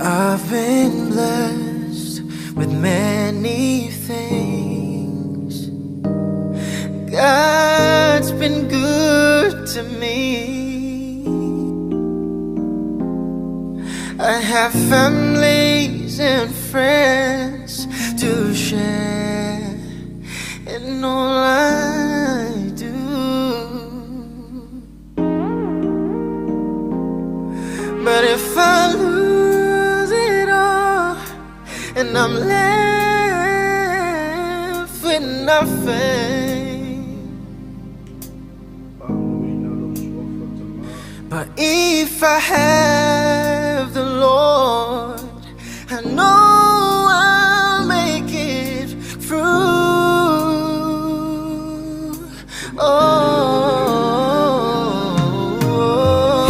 I've been blessed with many things. God's been good good to me. I have families and friends to share in all I do. But if I lose it all and I'm left with nothing, but if I have the Lord, I know I'll make it through.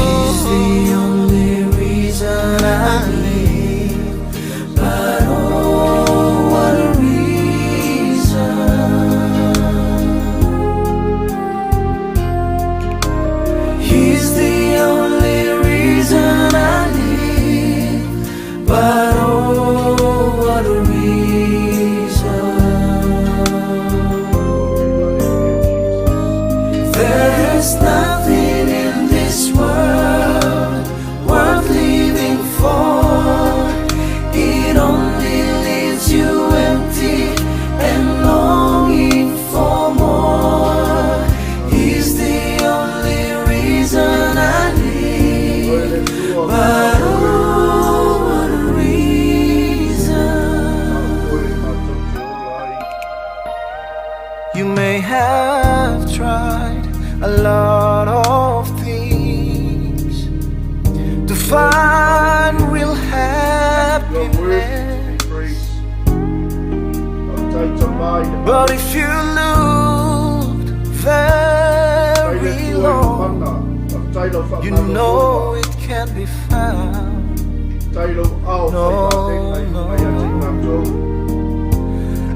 He's the only reason I live, but oh, what a reason. He's the only reason I live, but oh, what a reason. There's nothing in this world worth living for. It only leaves you empty and longing for more. He's the only reason I live, but oh, what a reason. You may have tried a lot of things to find real happiness, but if you looked very long, you know it can't be found. No,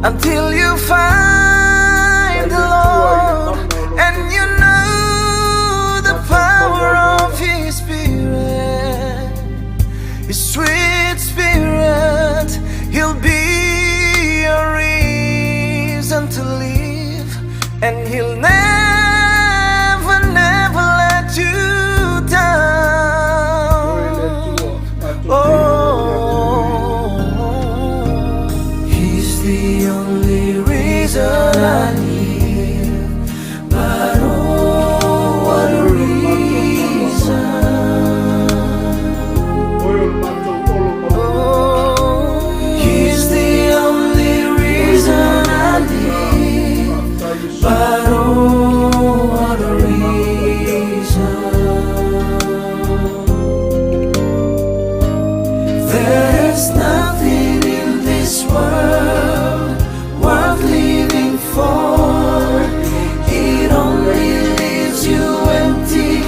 until you find the Lord and you know the power of His Spirit, His sweet Spirit. He'll be a reason to live, and He'll never, never let you down. Oh, He's the only reason I live, but oh, what a reason. Oh, He's the only reason I live, but oh, what a reason. There's nothing in this world worth living for. It only leaves you empty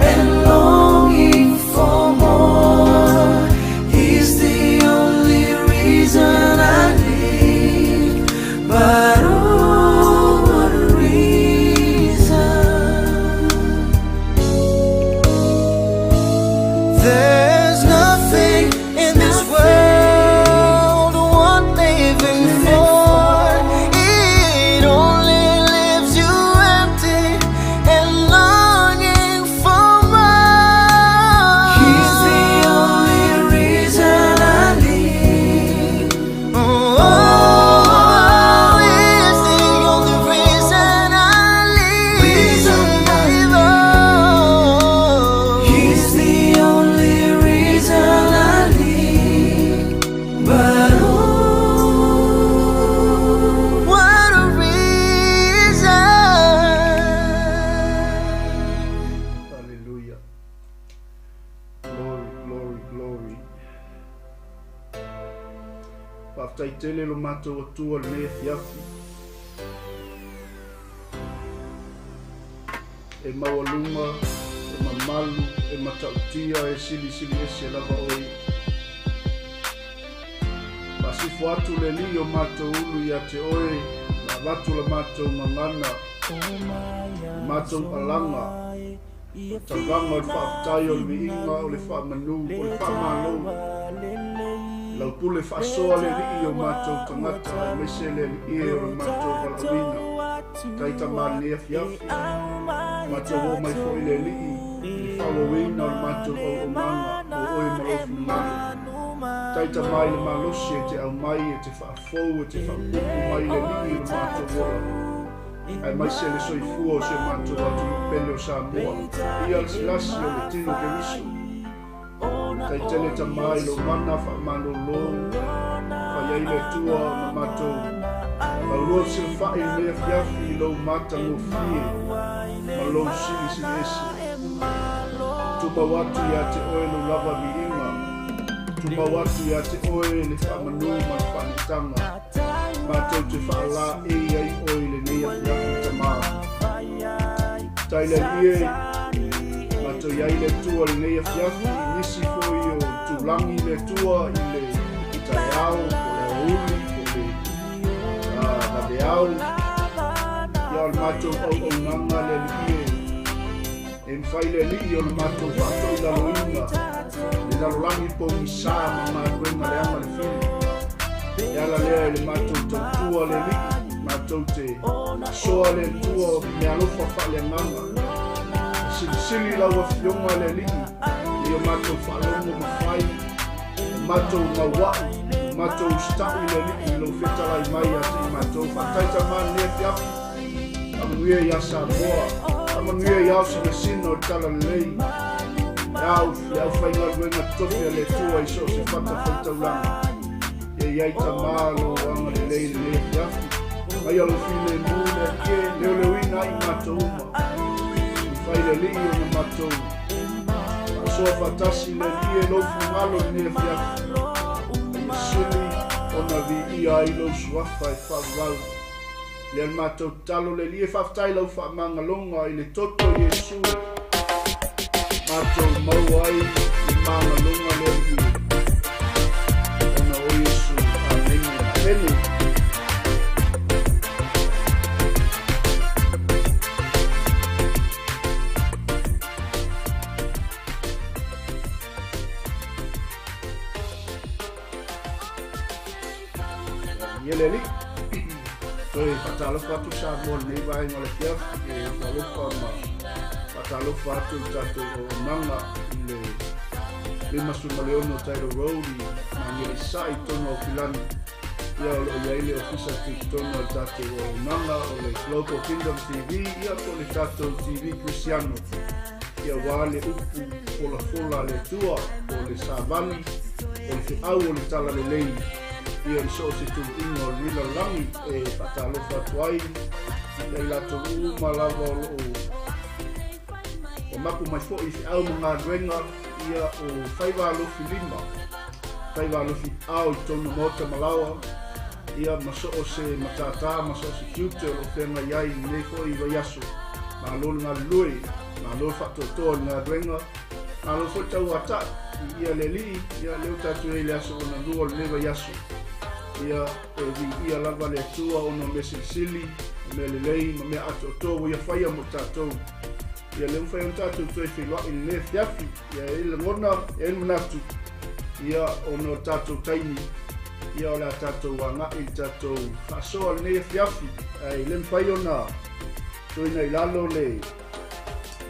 and longing for more. He's the only reason I live, but oh, what a reason. There's nothing in this world worth living for. It only leaves you empty and longing for more. He's the only reason I live. Oh, He's the only reason I live. Oh, He's the only reason I live, but oh, what a reason. Hallelujah. Glory, glory, glory. Paftaitele lo mato o tua le fiafi. E mawaluma, e mamalu, e matautia, e sili ese lava oi. Pasifu atu le liyo mato ulu ya te oe, na watu la mato mangana, mato alanga, tavanga o le whaafutai o le miinga, o le whaamanu, o le whaamalo. Lau pule whaasoa le rii o mato tangata, o mese le ii o le mato valawina. taita mani afiafi matou o mai fo ile lii i whawawina o matou o manga o oe malofu manga taita mai le malosi e te au mai e te whaafou e te whaapupu mai le lii o matou ora ai mai se le soifua o se matou atu pele o Samoa ia le silasi o le tino ke risu taitele ta mai lo mana whaamalolo whaiai le tua ma matou Malou se fai mea fiafi lo mata no fie Malou sili sili esi Tuba watu ya te oe lo lava miinga Tuba watu ya te oe le whamanu ma whanitanga Matou te whaala e ai oe le nea fiafi tamaa Taile ie Matou iai le tua le nea fiafi Nisi foi o tulangi le tua i le itaiao o le uli Leau ia o le matou au nanga le lie e mwhai le li o le matou whātou laloinga le lalolangi po misa ma mātuenga le ama le whiri e ala lea le matou tautua le li matou te soa le tua me alofa whale nganga sili lau a fionga le li e o matou whalongo mawhai matou mawau matou sta'i le li lo fetalai mai ati matou whataita man le fiafi amanuia ia Samoa amanuia ia sinasino tala lei iau whainga luenga tofi le tua i so se whata whaitaulanga e iai tamalo anga le lei le fiafi ai alo file mule ke leo leuina i matou uma whai le li o na matou asoa whatasi le li e lo fungalo le fiafi sili ona vi ia i lo suafa e whawau. Le matou talo le lie whaftai lau whamangalonga i le toto Yesu. Matou mau ai i mangalonga le i. Ona o Yesu. Amen. Amen. Yeleli, oi patalo fatu Samoa nei vai ngole kia e patalo fama patalo fatu tato nanga le masumaleono tairo road ngeli sai tono filani ia o ile ofisa tono tato nanga o le Global Kingdom TV ia ko le tato TV Cristiano ia wale upu fola le tua o le savani o le au o le tala le lei ia i so se tu ino lila langi e patalo fatuai le lato uma lava o mapu mai fo i se au mga dwenga ia o whaiwa alofi lima whaiwa alofi au i tono mota malawa ia maso o se matata maso o se kiute o whenga iai nei fo i waiaso ma lolo ngā lui ma lolo whatotoa ngā dwenga ma lolo fo tau ata ia le li ia leo tatu e le aso o na lua le waiaso ia e vi ia lava le tua ono me sili me le lei me ato to ia faia mo tatou ia le faia tatou to e filwa in le fiafi ia ele ngona el natu ia ono tatou taimi ia ola tatou wanga i tatou faso le fiafi ai le faia na to ina ilalo le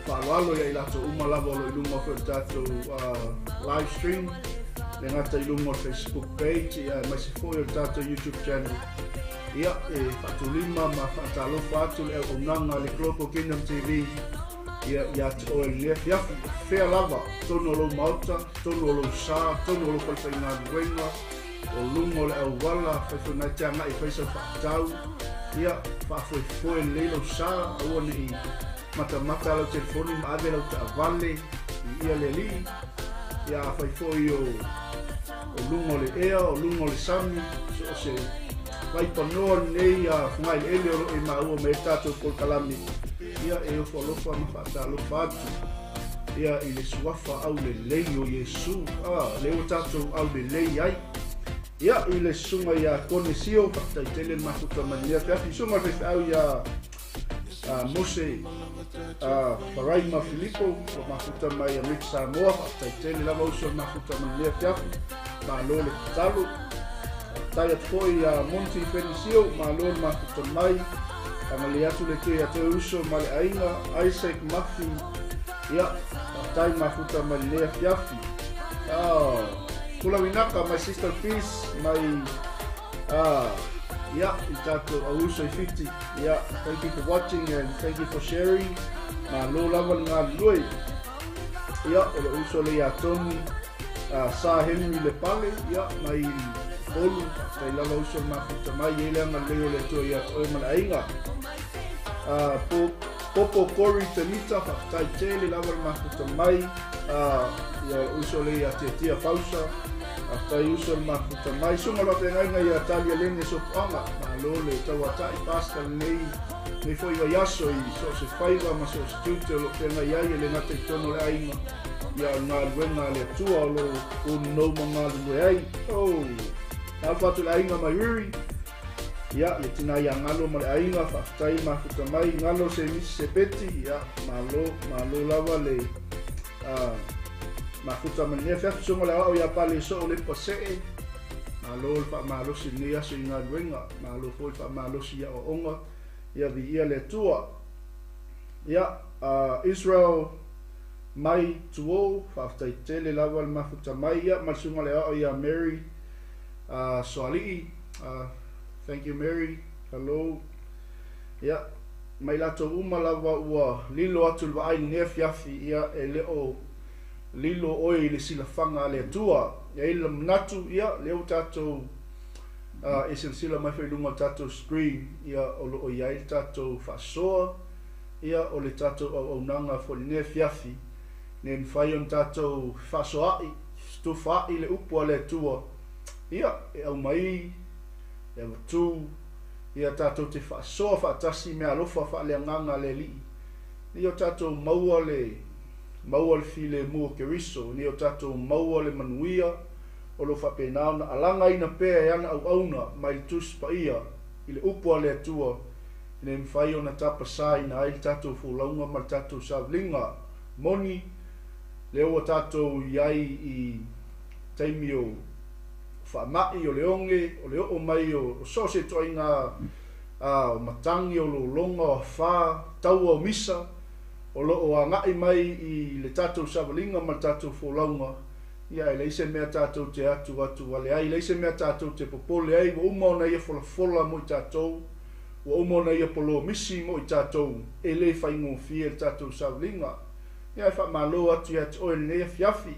falalo ia ilato uma lava lo iluma fo tatou live stream le ngata i lungo Facebook page ia mai se foi o tato YouTube channel ia e fatulima ma fatalo fatu le o nanga le Global Kingdom TV ia te o le fiafi fea lava tono lo mauta tono lo sa tono lo falsaina wenga o lungo le au wala fatuna tanga i faisa fatau ia fa foi le lo sa o ni mata lo telefoni ma ave lo ta vale ia le li ia fa foi o lungo le ea o lungo le sami so se vai panoa nei a fungai ele o e mau me tato por kalami ia e o folofa ma fatalo fatu ia i le suafa au le lei o Yesu le o tato au le lei ai ia i le sunga ia konesio taitele mafuta mania fiafi sunga fe au ia Mose Paraima Filipo o mafuta mai a Mix Samoa taitele lava uso mafuta mania fiafi ma lole talo tai foi a Monte Felicio ma lole mafuta mai Tangale atu le tue atu uso ma le ainga Isaac Mafi ia tai mafuta ma le lea fiafi. Kula winaka my sister Peace my yeah, itato auso ifiti. Yeah, thank you for watching and thank you for sharing. Ma lo lava nga lui. Yeah, o uso le atoni sa Henry le pale. Yeah, mai bolu tai lava uso mafuta mai ele nga leo le to ya o malainga. Popo Corey Tenita tai tele lava mafuta mai. Ya uso le atetia pausa. Tai uso mafuta mai sunga lo te ngai ia talia lene so panga ma lo le TAUA pasta nei me foi va yaso I so se faiva ma so studio lo te ngai ia le ngate tono le ainga ia nga wenga le tua lo o no manga le ai alfa tu le ainga mai riri ia le tina ia ngalo ma le ainga fa tai mafuta mai ngalo se mis se peti ia ma lo lava le mafuta mania fa sunga la o ya pale so le pasee malo fa malo si nia so inga wenga malo foi fa malo si ya onga ya vi ia le tua ya Israel mai tuo fa tele lava mafuta mai ya ma sunga la o ya Mary Soali thank you Mary hello ya mai la to uma lava ua lilo atu vai nef yafi ya eleo lilo oi le silafanga le tua ia ile manatu ia le tato essential mai fe lunga tato screen ia o ia il tato fasoa ia o le tato o nanga fo le fiafi ne mfai on tato fasoa stufa ile upo le tua ia au mai ia tu ia tato te fasoa fa tasi me alofa fa le nganga le li ia tato maua le file mo ke riso ni o tato maua le manuia o lo whapena na alanga ina pea yana au auna mai tus pa ia ile upo le tua ine mwhai o na tapa sai na ai tato fulaunga ma tato savlinga moni leo o tato iai I taimi o whamai o leonge o leo o mai o so se toi ngā o matangi o lo longa o wha taua o misa o loo a ngai mai I le tatou savalinga ma tatou folaunga ia e leise mea tatou te atu wale ai leise mea tatou te popole ai wa umona ia fola mo I tatou wa umona ia polo misi mo I tatou e le whaingo fia le tatou savalinga ia e whamalo atu ia te oe nea fiafi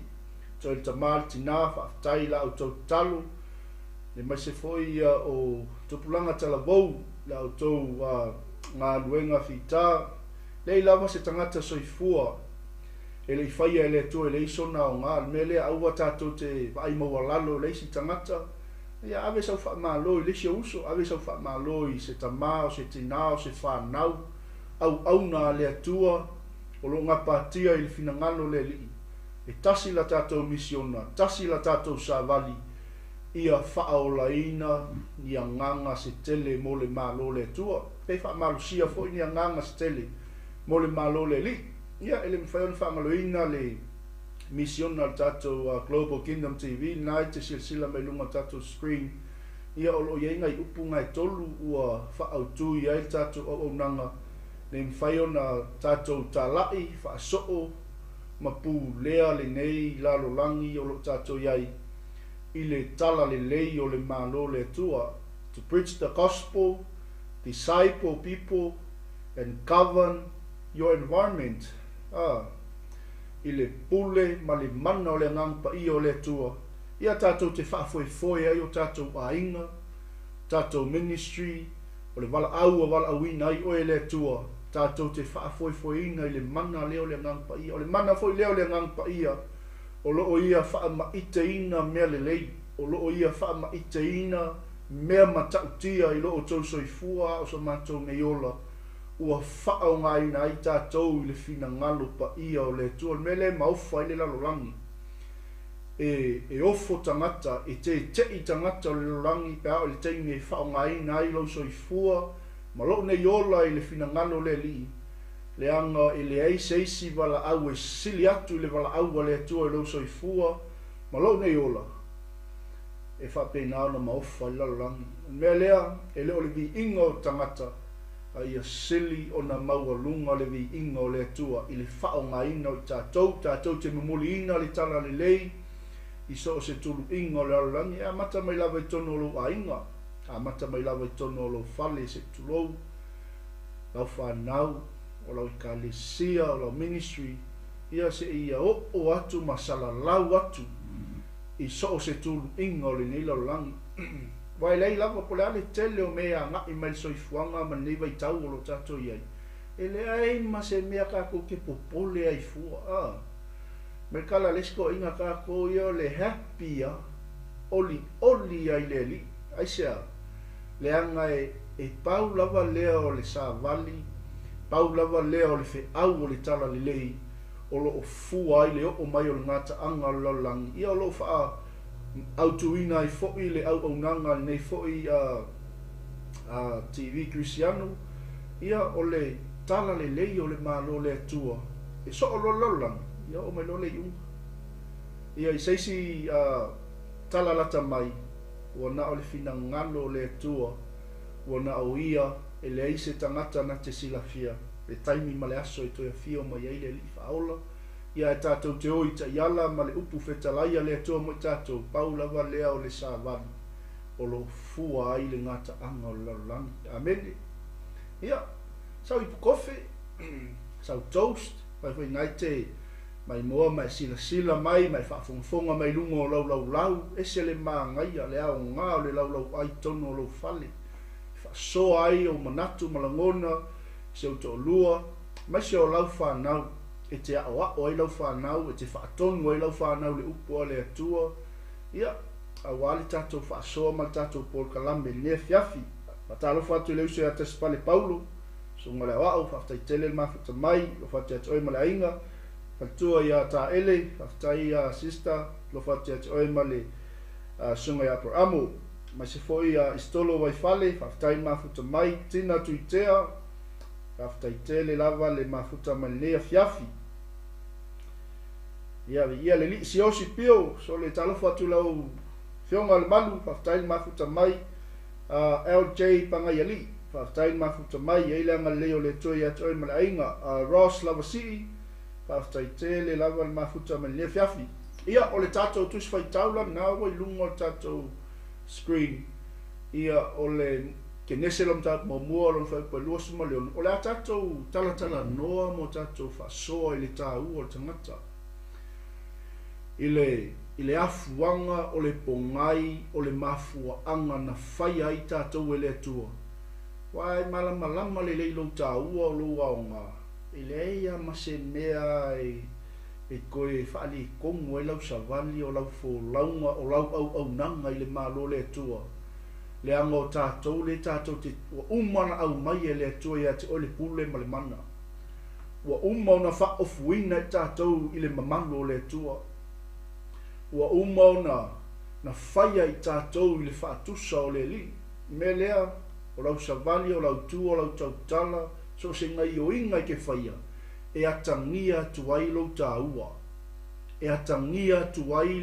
to il tamal tina whaftai la au tau talo le mai se foi o tupulanga talavou la au tau ngā luenga fita lei lava se tangata soifua e le whaia e le tu e le isona o ngā mele aua tātou te vai mawalalo le si tangata ia ave sau whamalo I le si uso ave sau whamalo I se tamao se tinao se whanau au na le atua o lo ngā pātia I le finangalo le li e tasi la tātou misiona tasi la tātou savali ia whaolaina ia nganga se tele mo le malo le atua pe whamalo sia fo ia nganga se tele mo le malo le li ia ele mwhaion whamaloina le mission al tato Global Kingdom TV nai te silsila mai lunga tato screen ia o ia inga I upu ngai tolu ua whaautu ia I tato o nanga le mwhaion tato talai whaasoo mapu lea le nei lalo langi o lo tato iai I le tala le lei o le malo le tua to preach the gospel disciple people and govern your environment I le pule ma le mana o le ngampa I o le tua ia tatou te whaafoefoe ai o tatou ainga tatou ministry o le wala auina ai o le tua tatou te whaafoefoeina I le mana leo le ngampa ia o le mana foi leo le ngampa ia o loo ia whaamaiteina mea le lei o loo ia whaamaiteina mea matautia I loo tau soifua o sa matou neiola ua whao ngai na I tātou I le fina ngalo pa ia o le tua mele maufa I le lalolangi e ofo tangata e te tangata o le lalolangi pe ao le teimi e whao ngai na I lau soifua ma lo ne yola I le fina ngalo le li le anga I le eisi wala au e sili atu I le wala au le tua I lau soifua ma lo ne yola e whapena na maufa I lalolangi mea lea e le o le vi inga o tangata ia sili o na maualunga le vi inga o le atua i le whaongaina o tātou te mumuli ina le tala le lei i so o se tulu inga o le arolangi a mata mai lava i tono o lo ainga a mata mai lava i tono o lo fale se tulou lau whanau o lau i kalesia o lau ministry ia se ia o atu masala lau atu i so o se tulu inga o le nei arolangi Wai lei lava po le ale tele o mea ngai mai soifuanga ma nei vai tau o lo tatou iai. E le ai ma se mea kako ke popole ai fua. Me kala lesko inga kako ia le happy a oli ai le li. Ai sea le anga e pau lava lea o le savali, pau lava lea o le fe au o le tala le lei o lo o fua ai le o mai o le ngata anga o laulangi. Ia o lo faa autuina i fo'i le au aunanga nei fo'i TV Cristiano ia o le tala le lei o le malo le atua e so o lololang ia o mai lo le iunga ia i seisi tala lata mai wana o le fina ngalo le atua wana o ia e le aise tangata na te silafia le taimi ma le aso i toia fia o mai ai le li faola ia e tātou te oi ta iala ma le upu whetalaia le atua mo i tātou pau lava lea o le sāwani o lo fua ai le ngata anga o le larolangi. Amen. Ia, sau ipu kofe, sau toast, whai ngai te mai moa mai sila mai whaafonga mai lungo o lau, ese le maa ngai a le ao ngā o le lau ai tono o lau fale. Whaasoa ai o manatu malangona, se o to lua, mai se o lau whanau, e te ao ai lau whanau, e te whaatonu ai lau whanau le upu a le atua. Ia, a wali tatou whaasoa ma tatou Paul Kalame, nea fiafi. Matalo whatu leu se a tesipale Paulo, so ngale awao, whaftai tele mafuta mai, lo whatu ati oi male ainga, whatua ia ta ele, whaftai ia sister, lo whatu ati oi male sunga ia por amo, mai se foi a istolo wai fale, whaftai mafuta mai, tina tuitea, whaftai tele lava le mafuta mai nea fiafi. Ia le li si osi pio, so le talo whatu lau fionga le malu, whaftai mafuta mai, LJ Pangayali, whaftai mafuta mai, eilanga leo le toi ati oi male ainga, Ross Lava City, whaftai tele lava le mafuta mai nea fiafi. Ia o le tatou tusi whai taula, nā wai lunga o tatou screen, ia o le ke neselom tatou mamua lon whai pa lua suma leon, o le a tatou talatala noa mo tatou whasoa i le tāua o le tangata. I le afuanga o le pongai o le mafuaanga na whai ai tātou e le atua. Wai malama le leilo tāua o lua o ngā. I le eia ma se mea e koe whaali kongo e lau savali o lau fōlaunga o lau au nanga i le malo le atua. Le anga o tātou le tātou te umana au mai e le atua ia te ole pule ma le mana. Wa umana wha ofuina i tātou i le mamalo le atua. Ua umau na whaia i tātou i le whaatusa o le li. Me lea, o lau savali, o lau tua, o lau tautala, so se ngai o inga i ke whaia. E atangia tuai lo tāua. E atangia tuai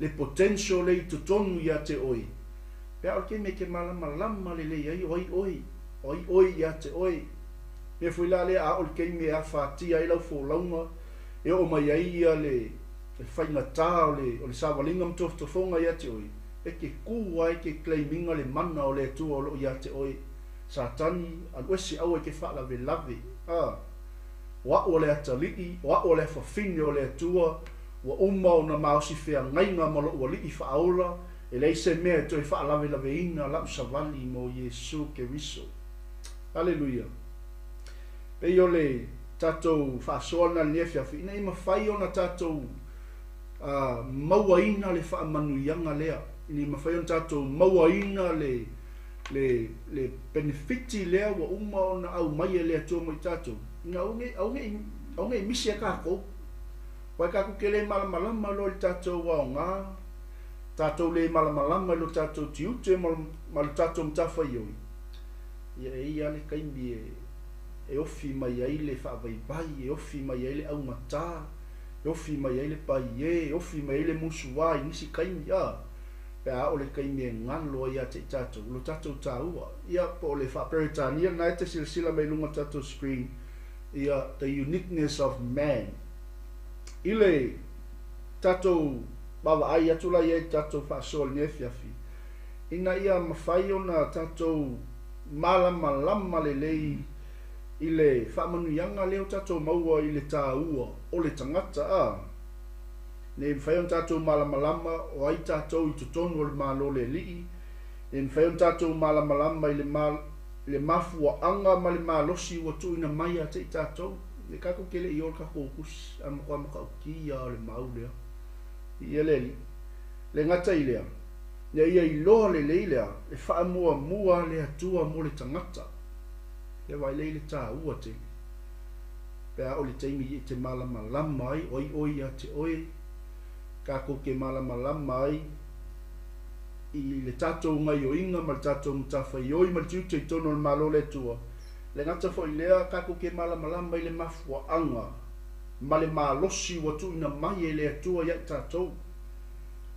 le potential le i tutonu i a te oi. Pea o ke me ke malama le ai, oi i a te oi. Me fui la le a o ke me a whaatia i lau fōlaunga, e o mai ai ia le whainga tā o le sawalinga mtofonga i ate oi. E ke kua e ke claiminga le mana o le atua o lo i ate oi. Satani, an wesi au e ke whaalave lave. Wa o le atalii, wa o le whawhine o le atua, wa umau na maosi whea ngainga malo ua lii whaaola, e leise mea toi whaalave lave ina lau savali mo Yesu ke riso. Hallelujah. Pei o le tatou whaasoana nefiafi, ina ima whai o na tatou mauaina le whaamanuianga lea. Ini mawhai on tātou mauaina le benefiti lea wa umau na au mai lea tō mai tātou. Ina aunge misi a kako. Wai kako ke le malamalama lo le tātou wa o ngā. Tātou le malamalama lo tātou tiute ma lo tātou mtawha ioi. Ia e ia le kaimi e ofi mai ai le whaavaibai, e ofi mai ai le au matā. E ofi mai ai le pai e ofi mai ai le musuwai, nisi kaimi a. Pea o le kaimia ngalo ia te tatou, lo tatou TAUA. Ia po le whaperetania, nai te sila mai lunga tatou screen, ia the uniqueness of man. Ile tatou bawa ai atula ia tatou whaasol nefiafi. Ina ia mawhai o na tatou malama le lei, ile whaamanuianga leo tatou maua ile TAUA, o le tangata a. Ne mwhaion tātou malamalama o ai tātou i tutonu o le mālo le lii. Ne mwhaion tātou malamalama i le mafua anga ma le mālosi ua tuina mai a te i tātou. Ne kako kele i ol kako kusi, ama kwa uki a le mau lea. I eleli. Le ngata i lea. Ne ia i loa le leilea, e wha mua le atua mo le tangata. E wai leile TAUA te. Pea o le teimi i te malamalama ai, oi a te oi. Kako ke malamalama ai i le tatou ngai o inga ma le tatou mutafa i oi ma le tiuta i tono le malo le tua. Le ngata fo i lea kako ke malamalama i le mafua anga ma le malosi wa tuina mai e le atua ia i tatou.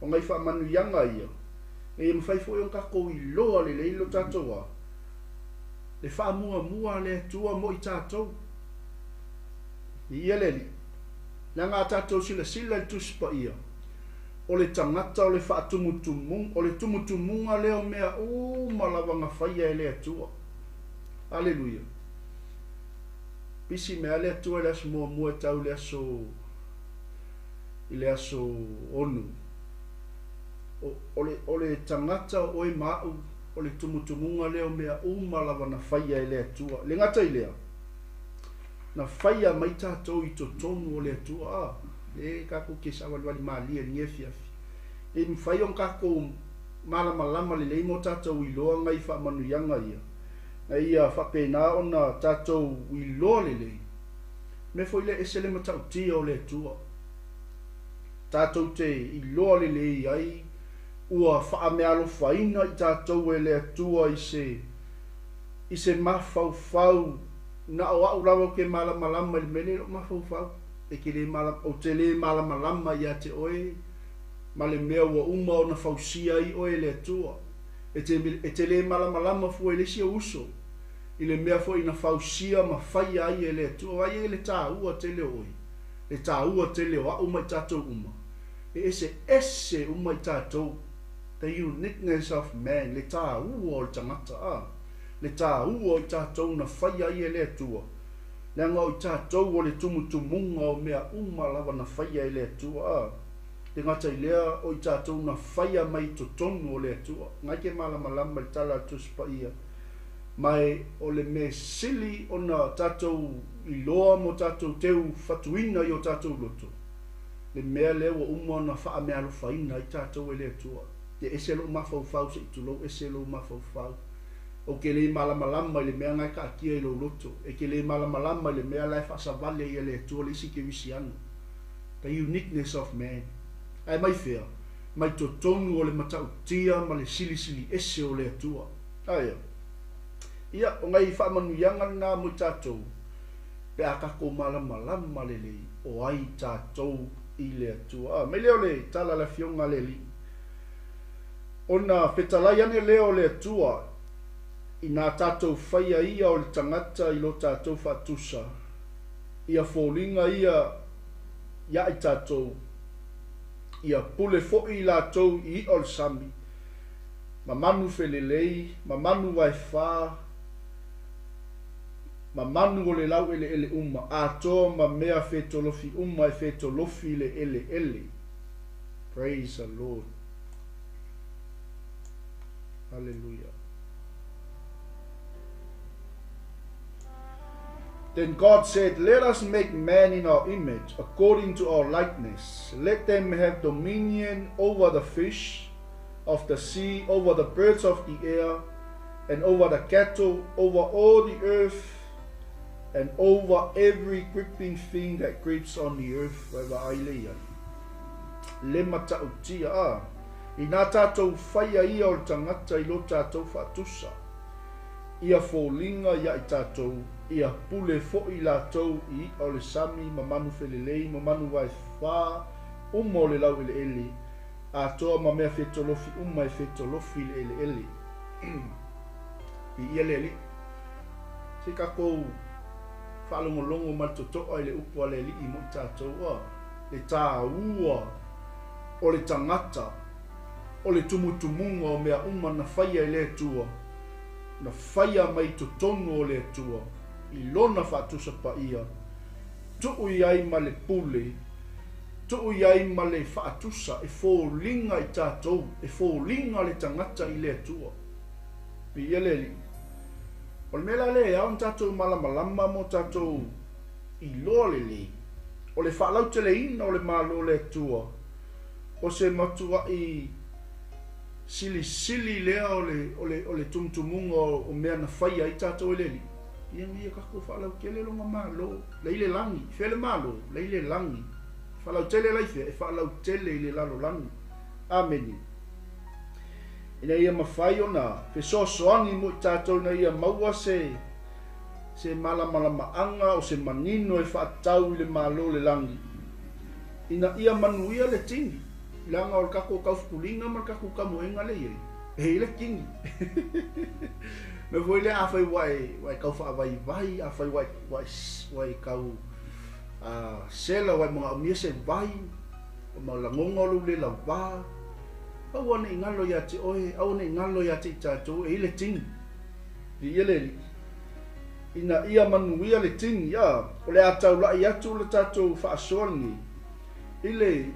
O ngai wha manu ianga ia. E mwhai fo ion kako i loa le leilo tatou a. Le wha mua le atua mo i tatou. I eleli. Na ngā tatou sila i tuspa ia. O le tangata o le whaatumutumung, o le tumutumunga leo mea malawanga whaia e le atua. Alleluia. Pisi mea le atua le aso mua tau le aso onu. O le tangata o e mau, o le tumutumunga leo mea malawanga whaia e le atua. Le ngata i lea. Na whaia mai tātou i to tonu o le atua. E kako ke sawalwali maalia ni e fiafi. E mwhai on kako malama le leimo tātou i loa ngai wha manuyanga ia. Na ia whapena o na tātou i loa le lei. Me foi le esele matau tia o le atua. Tātou te i loa le lei ai. Ua wha mealo whaina i tātou e le atua i se mawhau na o au lawa ke malama le mene o mawhau. E ke le o te le malama ia te oe, ma le mea ua uma o na whausia i oe le atua. E te le malama fua i le sia uso, i le mea fua i na whausia ma whai ai e le atua, ai e le TAUA te le oe, le TAUA te le oa uma i tātou uma. E ese uma i tātou, the uniqueness of man, le TAUA o le tangata a, le TAUA i tātou na whai ai e le atua. Nanga o tātou o le tumutumunga o mea lawa na whaia i le atua a. Te ngata i lea o tātou na whaia mai to tonu o le atua. Ngai ke malamalama i tala tuspa ia. Mai o le me sili o na tātou i loa mo tātou teu whatuina i o tātou loto. Le mea lea o o na wha mea lo whaina i tātou e le atua. Te eselo mawhau se i tulo, eselo mawhau. O ke le malamalama i le mea ngai ka akia i lo loto. E ke le malamalama i le mea lai whaasavale i le atua le isi ke wisiana. The uniqueness of man. Ai mai whea. Mai to tonu o le matau tia ma le sili ese o le atua. Aia. Ia, o ngai whaamanuianga ngā mo tātou. Pe a kako malamalama le lei. O ai tātou i le atua. Me leo le tala la fionga le li. O na whetalai ane leo le atua. I nā tātou whaia ia o le tangata i lo tātou whatusa. Ia fōlinga ia i tātou. Ia pule fo i lātou i o le sami. Ma manu whelelei, ma manu wai whā. Ma manu o le lau ele uma. Atoa ma mea whetolofi uma e whetolofi le ele. Praise the Lord. Hallelujah. Then God said, let us make man in our image, according to our likeness. Let them have dominion over the fish of the sea, over the birds of the air, and over the cattle, over all the earth, and over every creeping thing that creeps on the earth. Le matau tia a. I nā tātou whaia ia o le tangata i lo tātou whatusa. Ia fōlinga ia i tātou. Ia pule fo i lātou i o le sami, ma manu whelelei, ma manu wai whā, umo le lau ele. a toa ma mea fetolofi uma e fetolofi ele i ele se ka ko whalongolongo ma totoa le upo le li i mo tātou le TAUA o le tangata o le tumutumunga o mea uma na whaia i le tua na whaia mai totonu o le tua i lona whatusa pa ia tuu iai ma le pule tuu iai ma le whatusa e fōlinga i tātou e fōlinga le tangata i le tua i ele li o le mela le au tātou malamalama mo tātou i loa le li o le whalau te le ina o le malo le tua o se matua i sili lea o le tumtumunga o mea na whaia i tātou ele li ia kako whalau kele longa malo leile langi fele malo leile langi whalau tele laife e whalau tele i le lalo langi ameni ina ia mawhai o na fesosoangi mo i tātou na ia maua se malama o se manino e whaatau i le malo le langi ina ia manuia le tingi langa o le kako kaufukulinga ma le kako kamoenga le iei e le kingi me foi le afai wai kau fa vai afai wai kau sela wai mga umia se vai o ma la ngongo le la va au ane ngalo ya te oe au ane ngalo ya te tātou e le ting i ele ina ia manuia le ting ya o le atau la i atu le tātou whaasoangi ile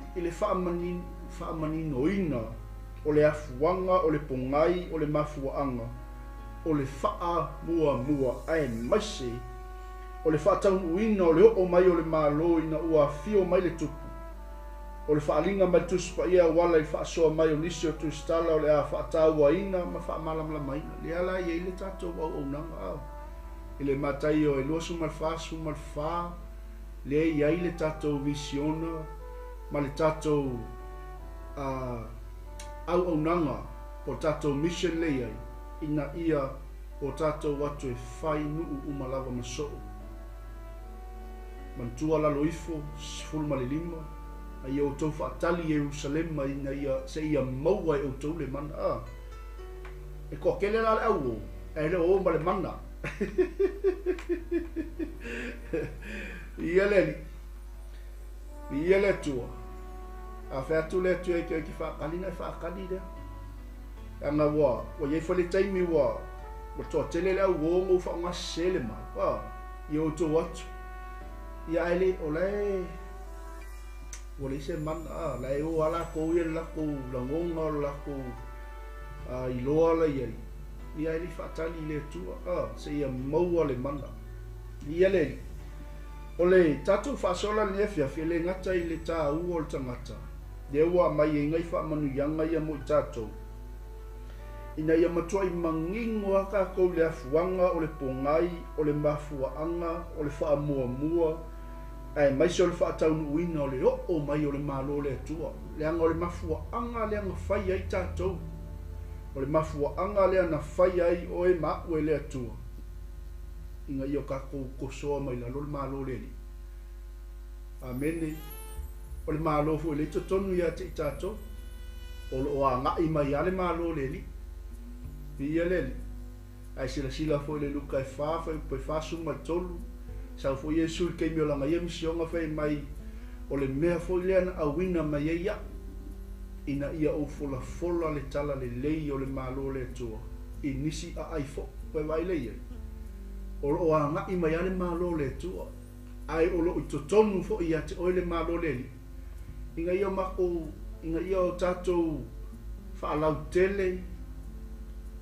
whaamanino ina o le afuanga o le pongai o le mafuaanga o le faa mua ai maise o le faa tau uina o le o mai o le malo ina ua fio mai le tupu o le faa linga mai tuspa ia wala i faa soa mai o nisi o tustala o le a faa TAUA ina ma faa malamla mai le ala ia ile tato au o nanga au ile matai o e lua sumal faa le ia ile tato visiona ma le tato au nanga po tato mission le iai ina ia o tātou watu e whai nuu umalava masoo. Mantua lalo ifo, sifuru malilima, a ia o tau whaatali Jerusalema ina ia se ia maua e o tau le mana. E kua kele la le au o, e le o ma le mana. Ia le li, ia le tua. A wheatu le tua e kia ki whaakalina e whaakali lea. Anga wa ye fale taimi wa to tele la wo mo fa nga selema wa yo to wat ya ele ole wole se man la yo ala ko ye la ko la ngonga la ko I loa la ye ya ele fatali le tu se ya mo le man ya le ole tatu fa sola le fia fele ngata ile ta u ol tangata de wa mai ngai fa manu yanga ya mo tatu ina ia matua I mangingo aka kou le afuanga o le pongai, o le mafuaanga, o le whaamuamua, ai maise o le whaataunu uina o le o mai o le malo le atua. Leanga o le mafuaanga leanga whai ai tātou. O le mafuaanga leanga whai ai o e maue le atua. Inga ia kako kosoa mai la lo le malo le li. Amene. O le malo fu le tonu ia te tātou. O a ngai mai ale malo le li. Ia lele ai sila foi le luka e fa pe fa suma tolu sa foi Yesu ke mi ola mai misionga fe mai o le mea foi le na awina mai ia ina ia o fola le tala le lei o le malo le tua I nisi a ai fo pe vai le ia o anga I mai ale malo le tua ai o lo totonu fo ia te o le malo le inga ia mako inga ia o tatou fa lau tele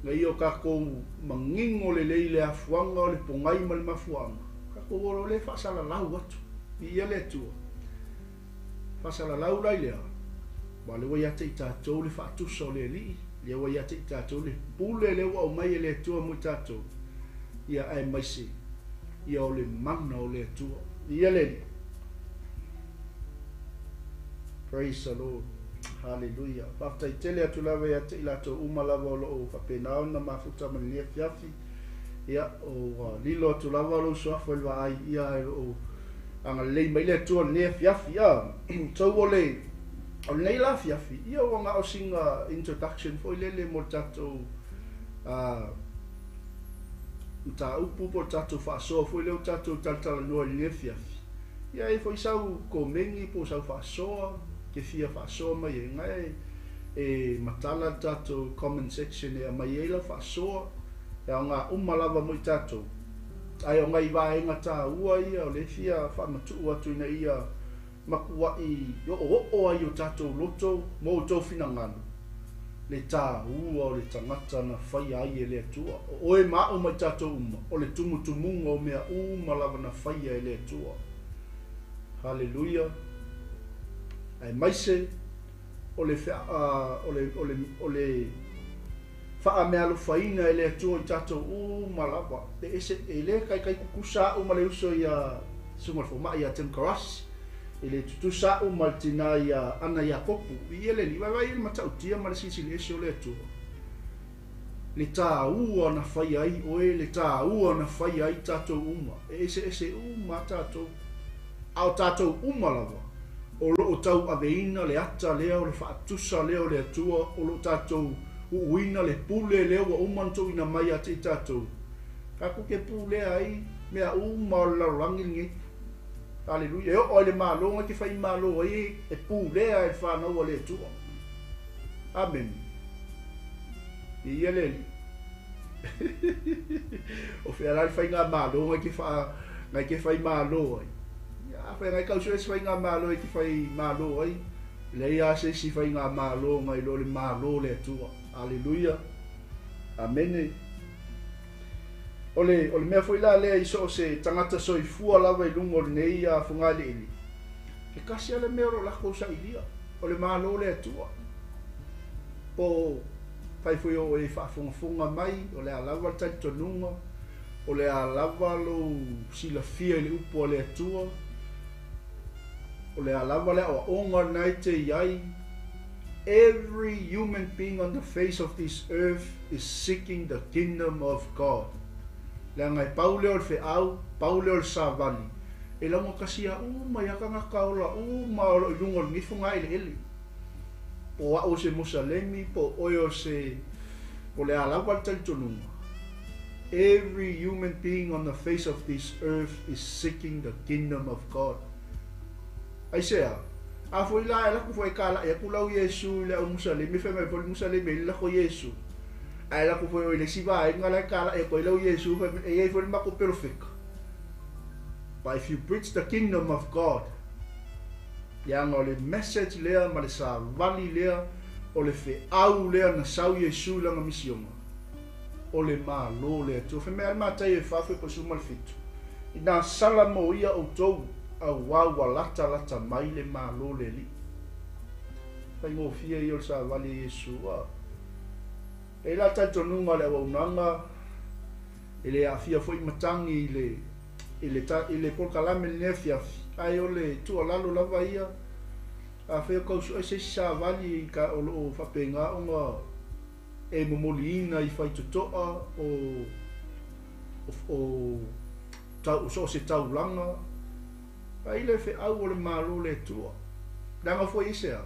na io kako mangingo le leile afuanga o le pongai ma le mafuanga. Kako oro le whasala lau atu. Ia le tua. Whasala lau lai lea. Wa le wai ate I tātou le whaatusa o le li. Le wai ate I tātou le pule le wa o mai le tua mo tātou. Ia ai maise. Ia o le mana o le tua. Ia le li. Praise the Lord. Hallelujah. After I tell you to love ya te ilato umalava lo fa pena na mafuta mania fiafi ya o lilo to lava lo so fa va ai ya o anga le mai le to ne fiafi ya so ole O nei la fiafi, ia o nga o singa introduction foi lele mo tatou ta upu po tatou whaasoa foi leo tatou taltala noa le fiafi. Ia e foi sau ko mengi po sau whaasoa, ke fia whaasoa mai e ngai e matala tatou comment section e a mai e la whaasoa, e o ngā umalava mo i tatou. Ai o ngai vaenga TAUA ia o le fia whaamatuu atu ina ia makua i o ai o tatou loto mo o tau finangano. Le TAUA o le tangata na whai ai e le atua. O e mao mai tatou uma, o le tumutumunga o mea umalava na whai ai le atua. Hallelujah. Ai maise o le wha mea lo whaina e le atua i tatou umalava. Te ese e le kai kukusa o male uso i a sunga foma i a temkarasi. E le tutusa o maltina i a ana i a popu. I ele ni vai i matautia ma le sisili ese o le atua. Le TAUA na whai ai oe, le TAUA na whai ai tatou uma. E ese uma tatou. Ao tatou umalava. O lo tau aveina le ata leo le whaatusa leo le atua. O lo tatou uina le pule leo wa umanto ina mai ate tatou. Kako ke pule ai mea uma la rangi nge. Hallelujah. Eo o le malonga ke whai malo ai e pule ai whanau le atua. Amen. I ele. O whea rai whai ngā malonga ke ngai ke whai malo ai. Ya whai ngai kau sues whai ngā malo ai ke whai malo ai. Leia se si whai ngā malo ngai lo le malo le atua. Hallelujah. Amen. Ole mea foi la lea iso se tangata soifua lava i lungo nei a whungale ili. Ke kasi ale mea ro lako sa ilia. Ole malo le atua. Po pai foi o e whaafunga mai, ole a lava tai tonunga, ole a lava lo sila fia ili upo le atua, ole a lava le o onga nai te iai. Every human being on the face of this earth is seeking the kingdom of God. Le ngai paule o le wheau, paule o le savali. E lango kasia, mai aka ngā kaula, ma o lungo ngifunga ili ili. Po a o se Musalemi, po oio se, po le alawa tali tonunga. Every human being on the face of this earth is seeking the kingdom of God. Ai sea, a foi la e lako foi kala e kulau Yesu le o Musalemi, fe mai po Musalemi le lako Yesu. Ai lako foi o le siva e ngala kala e koe lau Yesu, e e foi mako perfect. But if you preach the kingdom of God, yang o le message lea ma le sa vali lea o le wheau lea na sau Yesu langa misionga. O le malo lea tu. Fe mea matai e whawhi po suma le fitu. I nā sala mo ia o tou a wawa lata mai le malo le li. Pai ngō fia i o sa vali Yesu a. E la taitonunga le waunanga, e le a fia fo i matangi i le polkalame le nefiafi. Ai o le tua lalo lava ia, a whea kausu e se sa vali i ka o loo whapenga onga e momoliina i whai tutoa o so se taulanga. Ai le wheau o le malo le tua. Nanga fo i sea.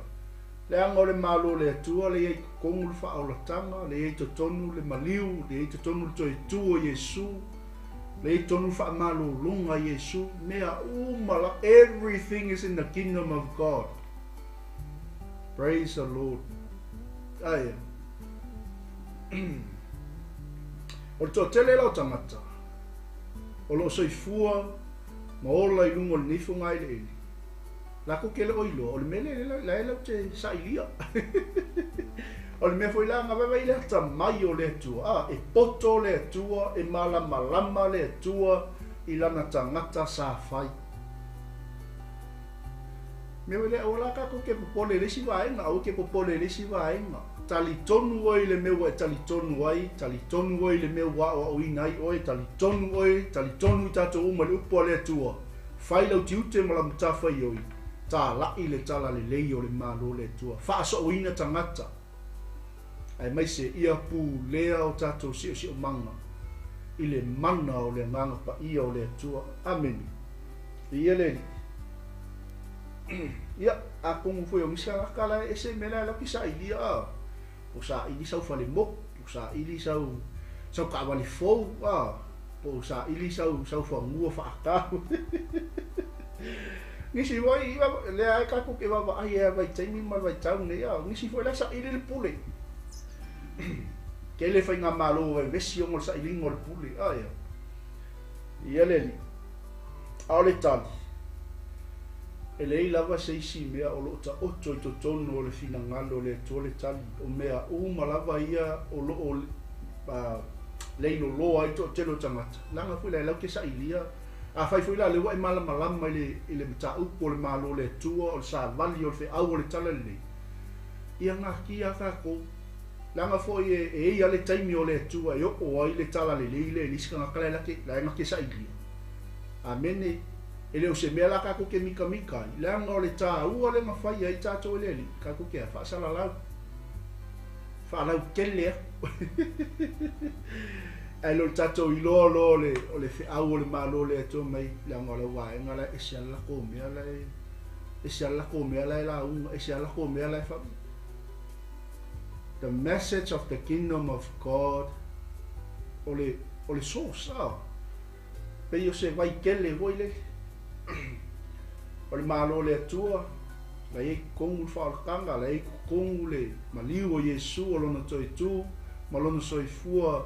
Le anga o le malo le atua, le ei kongu le whaaulatanga, le ei totonu le maliu, le ei totonu le toi tua Yesu, le ei tonu whaamalo lunga Yesu, mea umala, everything is in the kingdom of God. Praise the Lord. Aia. O le toa tele lau tangata, o lo soifua, ma ola i lungo le nifu ngai le ili. Lako ke le oilo, o le mele la lau te sailia. O le mea foi la ngā wewe i le hata mai o le atua. E poto le atua, e malama le atua, i lana tangata sa whai. Mea wele o la kako ke popole lesi waenga, au ke popole lesi waenga. Tali tonu oi le meua e tali tonu oi le meua o inai oi, tali tonu i tato uma le upo le atua. Whai lau tiute ma la mutafa i oi. Tā lai le tala le lei o le malo le tua. Whaaso o ina tangata. Ai mai se ia pū lea o tātou si o manga. I le mana o le nganga pa ia o le tua. Amen. I ele. ia a kongu foi o misa kala ese mena lo ki sa ilia o sa ili sau fale mo o sa ili sau ka wali fo o sa ili sau fa ngua fa ka ngisi wai le ai ka ko ke va ai vai taimi mal vai tau ne ngisi foi la sa ili le pule ke le fa nga malo vai vesi o sa ili ngol pule ia le ale tali e lei lava seisi mea o loo ta oto i totono o le finagalo le atua le tali o mea uma lava ia o loo leiloloa ai toʻatele o tagata laga foi laelau ke saʻilia afai foi la le ua e malamalama i le mataupu o le malo le atua o le savali o le feʻau o le tala lelei ia gakia kakou laga foi e ia le taimi o le atua e oo ai le tala lelei le lisi kagaka laega ke saʻilia amene e leo se mea la kako ke mika mika i leanga o le TAUA le mawhai ai tātou e leli kako ke a whaasalau kele ai lo tātou i loa o le whiau o le malo le atua mai leanga o le waenga la e se ala ko mea la e se ala ko mea la e la unga e se ala ko mea la e whami the message of the kingdom of God o le source pei o se vai kele hoi le o le malo le atua la e kongu whaolakanga la e kongu le maliu o Yesu o lona toi tu ma lona soifua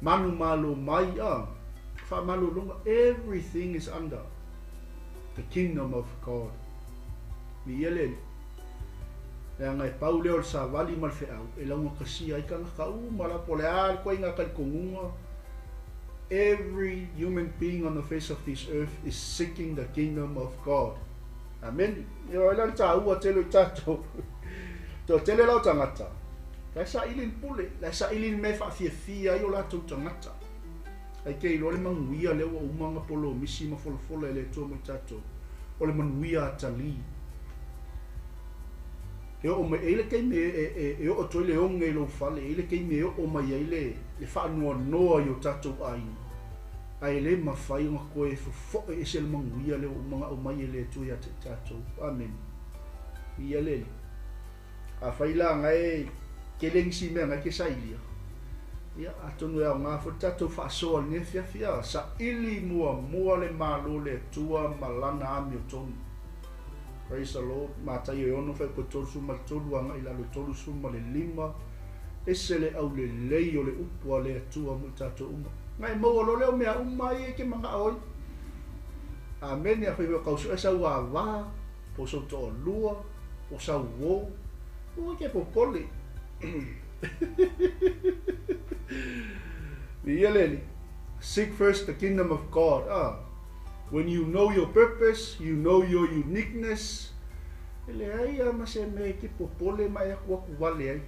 manu malo mai wha malu lunga everything is under the kingdom of God mi ele le anga e pau leo le sa vali mal feau e launga kasi ai kanga kau mala pole al koe inga kai kongunga. Every human being on the face of this earth is seeking the kingdom of God. Amen. Yo la TAUA telo tato. To tele la tangata. La sa ilin pule, la sa ilin me fa fia yo la to tangata. Ai ke lo le manguia le o umanga polo misi ma folo le to mo tato. O le manguia tali. O me ele ke me e o to le onge lo fale ele ke me o mai ele le fa no yo tato ai le ma fai ma ko e fo e se le manguia le o mai le to ya tato amen ia le a fai la ngai ke leng si me ngai ke sailia ia atonu ya nga fo tato fa so ne fia sa ili mua le malo le tua malana ami ton. Praise the Lord. Mata yo ono fa ko tolu suma tolu anga ila lo tolu suma le lima. Esele au le lei o le upu le atua mo tato uma. Ngai mo lo le mea uma e ke manga oi. Amen ya fa ko so esa wa va. Po so to lua, o sa wo. O ke po pole. Really. Seek first the kingdom of God. When you know your purpose, you know your uniqueness. Ele ai ma se me ki popole mai ko wale ai.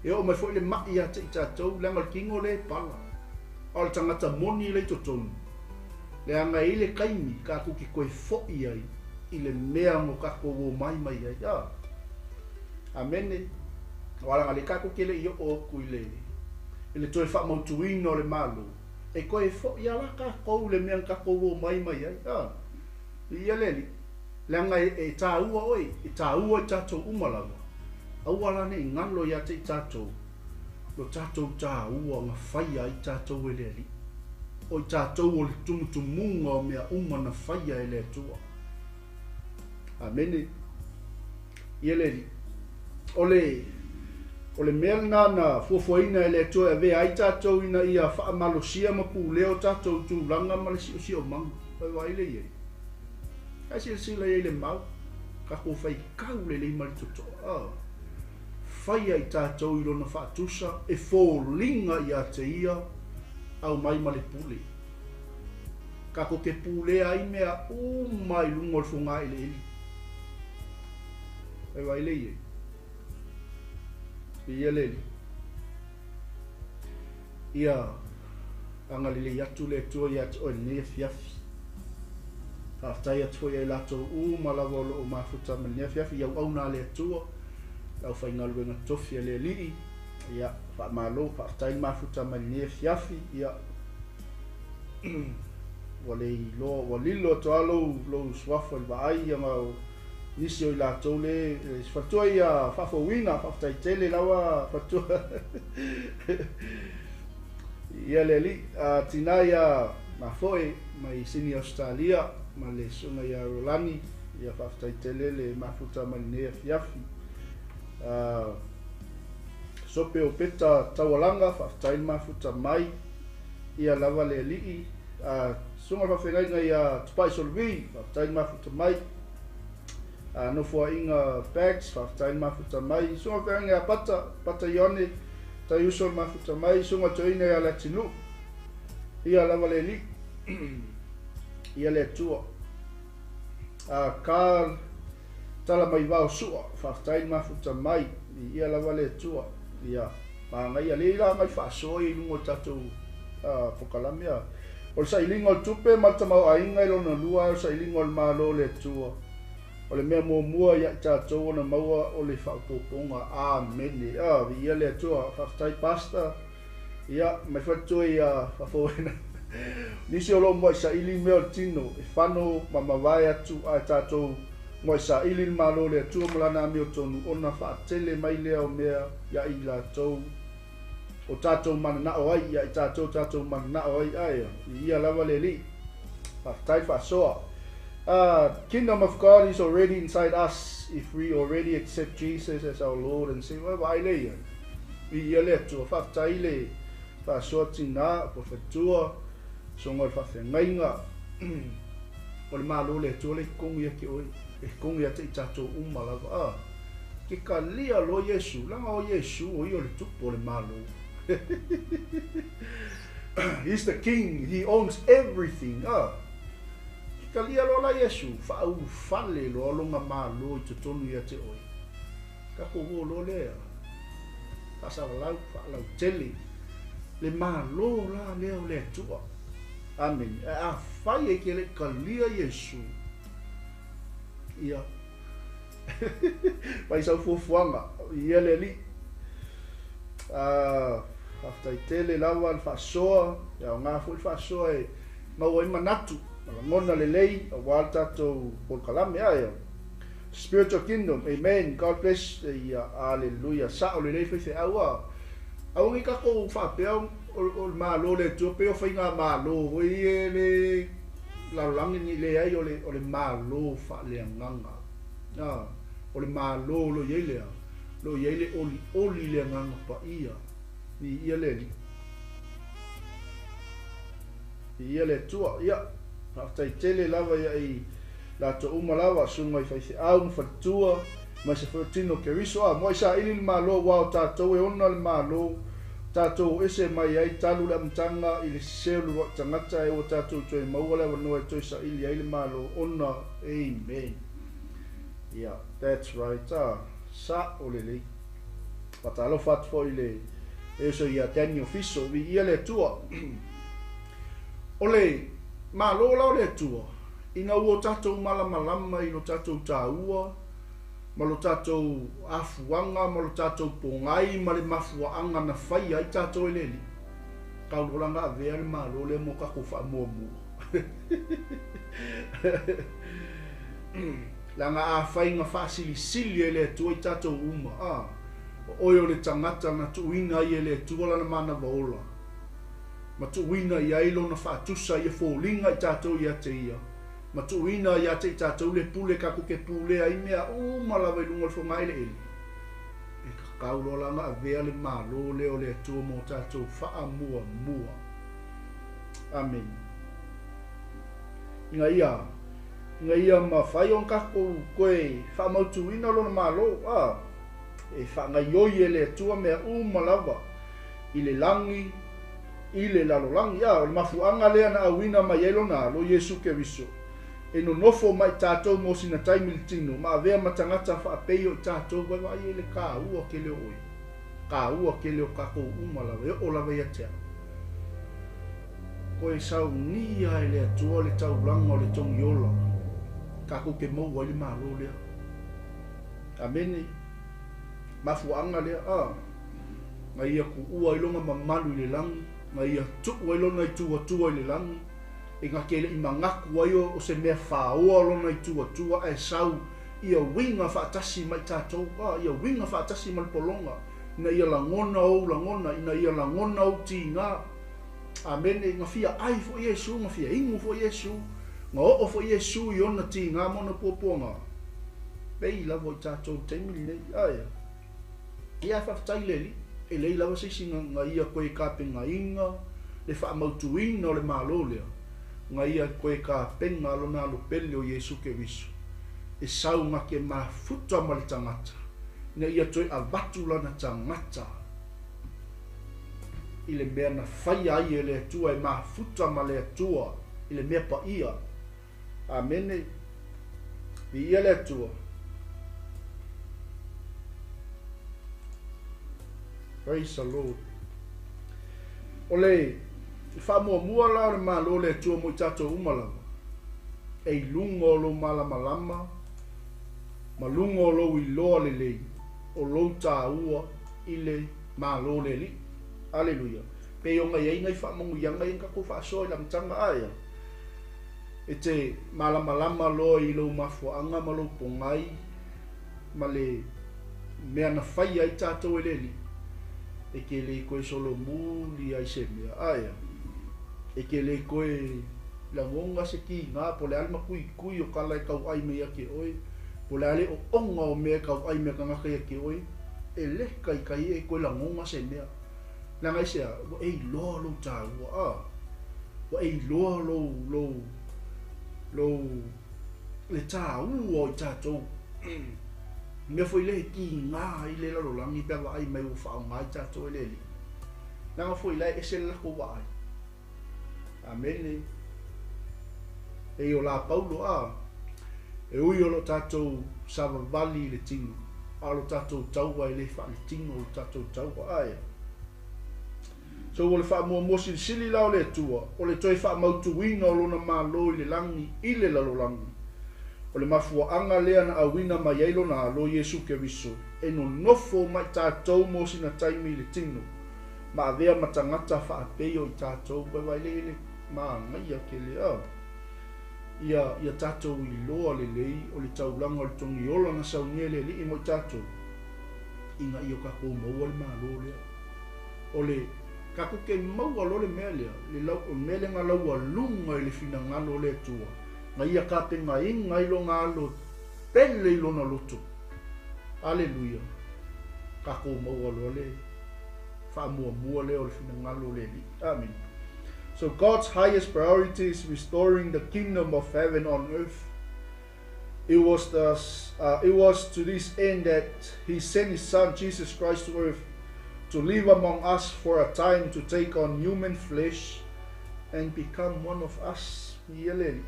E o mai foi le mai ya te tatou langa kingo le pala. Al tangata moni le toton. Le anga ile kaimi ka ku ki koe foi ai. Ile mea mo ka ko mai ai. Amen. Wala ngale ka ku kele yo o ku ile. Ile toi fa mo tuino le malo. E koe fo ia la ka kou le mea ka kou mai ai ia leli langa e TAUA oi e TAUA tatou umalawa auala ne ngalo ia te tatou lo tatou TAUA nga fai ai tatou e leli o tatou o le tumutumunga o mea uma na fai e le atua amene ia leli o le mea ngana fuafuaina e le atua e vea ai tatou ina ia whaamalosia ma puleo tatou tūlanga ma le si o mangu. Pai wai le iei. Kai sila iei le mau. Ka ko fai kau le le mali toto. Fai ai tatou ilo na whaatusa e fōlinga ia te ia au mai ma le pule. Ka ko ke pule ai mea mai lungo le funga i le ili. Pai wai le iei. Ia leli ia anga lele yatu le tua ia o ne fiafi aftai atu ia lato malawa o mafuta me ne fiafi ia au na le tua au fai ngalu na tofi le li ia fa malo fa aftai mafuta me ne fiafi ia walilo to alo lo swafa ba ai ia nisi o lātou le fatua ia whawhawina, whawtaitele lawa fatua. Ia le li, tina ia mafoe mai sini Australia, ma le sunga ia Rolani, ia whawtaitele le mafuta malinea fiafi. Sope o peta taualanga, whawtain mafuta mai, ia lava le li'i, sunga whawhengainga ia tupai solvi, whawtain mafuta mai, no fua inga bags, whawtain mafuta mai, sunga whawhenga pata ione, ta usol mafuta mai, sunga toina ia latinu, ia lava le li'i, ia le tua. Ka tala mai wao sua, whawtain mafuta mai, ia lava le tua, ia ngai alila ngai whaasoa i lungo tatou pokalamia. O sa ilingo al tupe matamau ainga ilo na lua, o sa ilingo al malo le tua. O le mea mua ia tatou na maua o le whaupoponga. Amen. Ia le tua, whaftai pasta. Ia, mai whatua ia whafoena. Nisi o lo mo sa ili mea tino, e whano mamawai atu a tatou mo sa ili malo le tua malana mi o tonu ona whaatele mai lea o mea ia i la tou. O tatou mana o ai, ia i tatou mana o ai aia. Ia lava le li. Whaftai whasoa. Kingdom of God is already inside us if we already accept Jesus as our Lord and Savior. Vai le ia. Ia le tua whaftai le whasoa tina po whatua songa i whawhengainga. O le malo le tua le kongi ake oi. E kongi ate i tatou umalava. Ke ka lia lo Yesu. Langa o Yesu o i o le tupo le malo. He's the king. He owns everything. Kalia lo la Yesu fa u fale lo longa malo i tonu ia te oi. Ka ko lo le. Ka sa lau fa lau tele. Le malo la le tua. Amen. A fai e ke le kalia Yesu. Ia. Pai sa fuanga. Ia le li. After tele lava al fasoa, ya nga fu fasoa e mau i manatu, ngona le lei, a walta to por kalame ya. Spiritual kingdom, amen. God bless, hallelujah. Sa o le lei fe awa. Au ngi ka ko fa pe o malo le tu pe o fa nga malo, o i le la langi ni le ai o le malo fa le nganga. Na, o le malo lo yele. Lo yele oli le nganga pa ia. Ni ia le ni. Ia le tua, ia. Haftai tele lava ia i la to umalawa sunga i faise au mfatua ma se fotino ke riso mo sa ili malo wa tatou e ona le malo tatou ese mai ai talu le mtanga i le selu wa tangata e o tatou toi mawala wa no toi sa ili ai le malo ona. Amen. Yeah, that's right. Sa olele. Patalo fat fo ile. Eso ia Daniel Fiso vi ia le tua. Ole malo la le tua. Ina o tatou malama i no tatou TAUA. Ma lo tatou afuanga, ma lo tatou pongai, ma le mafuanga na fai ai tatou eleli. Kaulolanga avea le malo le mo kako fa mua. Langa a fai nga fasili ele tua i tatou uma. Oyo le tangata na tuina i ele tua lana mana vaola. Ma tuina i ailo na fatusa i fōlinga i tatou i ate ia. Ma tuina i ate i tatou le pule kako ke pule ai mea malawa i lunga le whonga ele ele. E kakaulo langa a vea le malo leo le tua mo tatou faa mua. Amen. Inga ia ma fai on kako koe wha mautuina lona malo. E wha ngai oi ele tua mea malawa. I le langi, i le lalolangi. O le mafuanga lea na awina ma yelo na lo Yesu ke viso. E no nofo mai tātou mo sina taimi le tino. Ma avea matangata wha apeio tātou wai wai ele ka ua ke leo oi. Ka ua ke leo kako umalawa. E o lawa ia tea. Koe sau nia ele atua le tau langa o le tongi ola. Kako ke mau wai le malo lea. Amene. Mafuanga lea. Ma ia ku ua ilonga mamalu le langi. Ma ia tuku ilona i tua le langi. E nga kele i mangaku ai o se mea whaoa lona i tua e sau ia winga whaatasi mai tātou, ia winga whaatasi mai polonga, ina ia langona o langona, ina ia langona o tīnga. Amen, ngā whia ai fo Iesu, ngā whia ingu fo Iesu, ngā o fo Iesu i ona tīnga mona pōponga. Pei lava i tātou teimili nei, aia. Ia whaftai leli, e lei lava seisinga ngā ia koe ka penga inga, le whaamautuina o le mālolea, ngā ia koe ka penga alona alo pele o Iesu ke visu. E sau make mafuta ma le tangata, ina ia toi a watu lana tangata, i le mea na whai ai e le atua e mafuta ma le atua, i le mea pa ia. Amene, i ia le atua. Praise the Lord. Ole, wha mua la le malo le atua mo i tato umalawa. E lungo lo malama, malungo lo i loa le lei, o lo TAUA i le malo le li. Alleluia. Pe o ngai ai ngai whaamongu ianga i ngako whaasoa i lamtanga aia. E te malama loa i lo mafuanga ma lo pongai, ma le mea na whai ai tātou e leli. E ke le koe solo muli ai se mea aia. E ke le koe la ngonga se ki ngā po le alma kui o kala e kau ai mea ke oi. Po le ale o onga o mea kau ai mea kangaka ia ke oi. E le kai e koe la ngonga se mea. Nā ngai sea, wa ei loa lo TAUA, wa ei loa lo le TAUA o i tātou. Mea foi le ki ngā i le larolangi pia wa ai mai o whao ngai tātou e leli. Nā ngā foi le e se lako wa ai. Amen. E o la Paulo e ui o lo tātou sawa vali le tinu. A lo tātou taua e le wha le tinu o lo tātou taua aia. So o le wha mua sili lao le atua, o le toi wha mautuina o lona mālo i le langi, i le lalolangi. O le mafuaanga lea na awina mai eilo na alo Iesu ke viso, e no nofo mai tātou mo sina taimi le tino, ma avea matangata wha apeo i tātou, wai le maa ngai ke le au. Ia tātou i loa le lei, o le taulanga o le tongi ola na saunia le li i mo tātou, inga i o kako maua le mālo lea. O le kako ke maua lo le mea lea, le lau o mele ngā laua lunga i le fina ngalo le atua. Nga ia ka te ngā inga ilo ngā alo pele ilo na loto. Alleluia. Kako maua lo le, wha mua le o le fina ngalo le li. Amen. So God's highest priority is restoring the kingdom of heaven on earth. It was to this end that He sent His Son Jesus Christ to earth to live among us for a time, to take on human flesh and become one of us. Yeleli.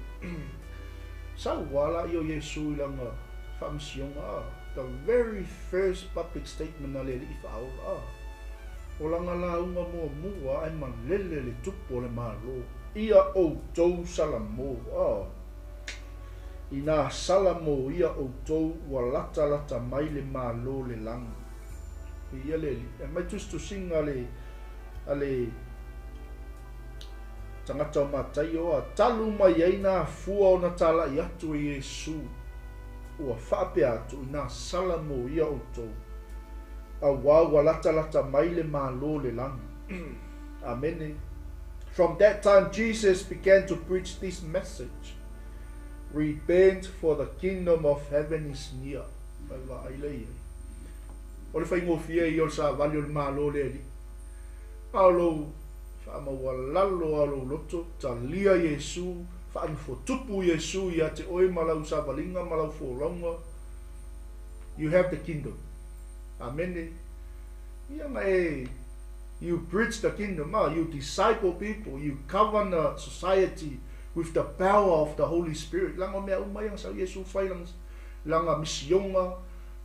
Sa wala yo Yesu langa famsionga. The very first public statement na leli ifaula. Olanga la unga mua ai man lele le tupo le malo. Ia o tou salamo. Ina salamo ia o tou walata mai le malo le langa. Ia leli. E mai tustu singa ale tangata o matai o talu mai eina fua o na tala i atu i Yesu. Ua whape atu ina salamo ia o tou. A wawa lata mai le malo le langa. Amen. From that time Jesus began to preach this message. Repent, for the kingdom of heaven is near. O le whai ngofia i o sa vali o le malo le li. Alo whaamawalalo alo loto, ta lia Yesu, whaanfotupu Yesu i a te oi malau sa valinga, malau fōronga. You have the kingdom. Amen. You preach the kingdom, you disciple people, you govern the society with the power of the Holy Spirit. Langa mea umayang sa Yesu whai langa misionga,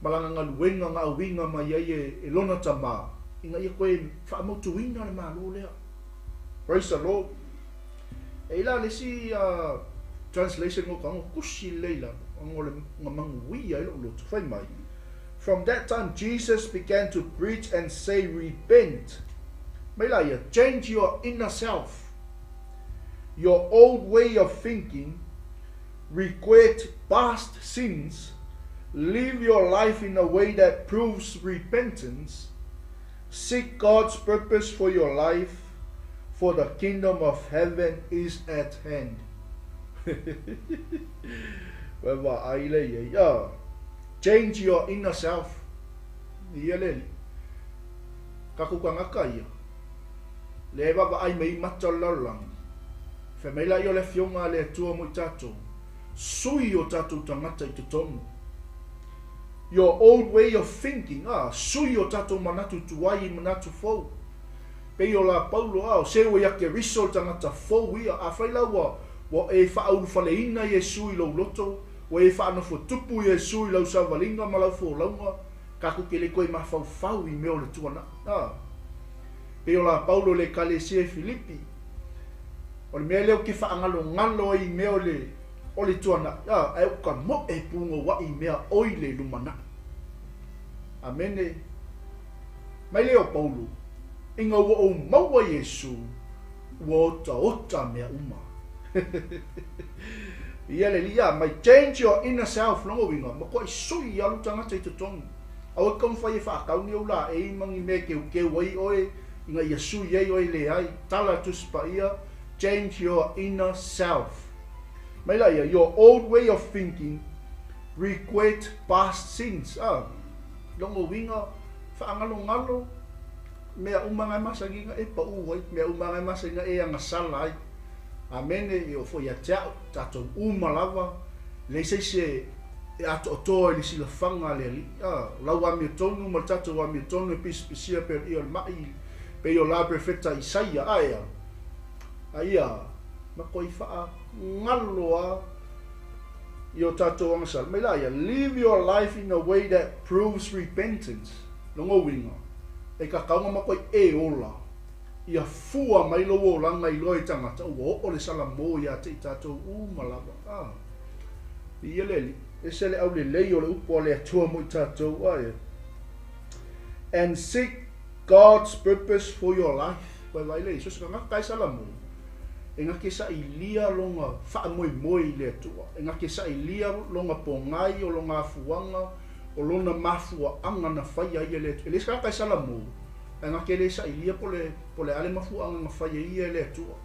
malanga ngaluenga nga awinga ma iaie elona tama. Inga ia koe whaamotuina le malo lea. Praise the Lord. Eila lesi translation ngo kango kushi leila. Ngo le ngamangu wia ilo lotu whai mai. From that time, Jesus began to preach and say, repent. Melaya, change your inner self, your old way of thinking, regret past sins, live your life in a way that proves repentance, seek God's purpose for your life, for the kingdom of heaven is at hand. Change your inner self. Kakukangaka ia. Le baba ai mei matalalang. Femela yo le fionga le tua mo tato. Sui o tato tangata I te tonu. Your old way of thinking, sui o tato manatu tuai manatu fou. Pe o la paulo se o yake riso tangata fou ia. A whaila wa e whaau whaleina Yesu I lo loto. Wa e whaana fo tupu Yesu I lau savalinga malau fo launga. Kaku ke le koe mawhau I meo le tuana. Pe o la paulo le kalesia Filipi. O le mea leo ki whaangalo ngalo I meo le o le tuana. E uka mo e punga wa I mea oi le lumana. Amene. Mai leo paulo. Inga wa o maua Yesu. Wa ota mea uma. Ia le lia. Mai change your inner self. Longo winga. Ma koe sui alu tangata I te tongu. Awa kam whai e whaakauni au la e mangi me ke wai oe inga Yesu yei oe le ai tala tuspa ia. Change your inner self. Mai la ia, your old way of thinking regret past sins. Longo winga whaangalo mea umangai masangi nga e pa uwai mea umangai masangi nga e anga sala ai. Amene I o fo ia teau tato umalawa le se e ato otoa I sila whanga le ali. Lau ami tonu, ma tato ami tonu e pisia per I o mai, pe I o la prefeta Isaia, aia, ma koi wha ngaloa I o tato angasal. Me la ia, live your life in a way that proves repentance. Longo winga, e ka kaunga ma koi e ola, ia fua mai lo o langa I loe tangata, ua o le sala mo ia te tato umalawa. Ia leli. Esele au le lei o le upo le atua mo I tātou aia. And seek God's purpose for your life. Wai lei, so sika ngakai salamu. E ngake sa I lia longa wha moi le atua. E ngake sa I lia longa pongai o longa afuanga o lona mafua anga na whaia ia le atua. E le sika ngakai salamu. E ngake le sa I lia po le ale mafua anga na whaia ia le atua.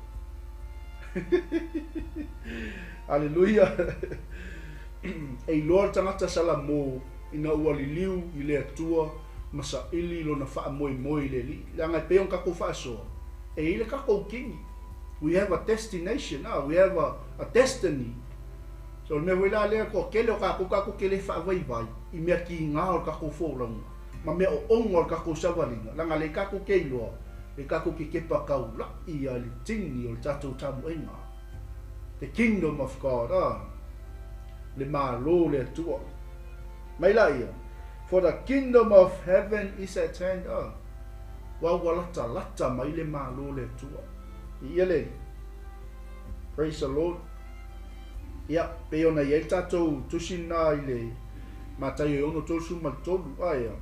Hallelujah. E loa tangata sala mo ina ua liliu I le atua masa ili lo na wha moi le li. Langa peon kako wha soa. E ile kako kingi. We have a destination. We have a destiny. So me wila lea ko kele o kako kele wha vai. I mea ki ngā o kako whoranga. Ma mea o onga o kako sawalinga. Langa le kako kei loa. Le kako ki kepa kau la I a li tini o le tatou tamu enga. The kingdom of God. Le malo le atua. Mai la ia. For the kingdom of heaven is at hand. Wa lata mai le malo le atua. Ia le. Praise the Lord. Ia pe ona ia tatou tusina I le matai ono tosu maltolu aia.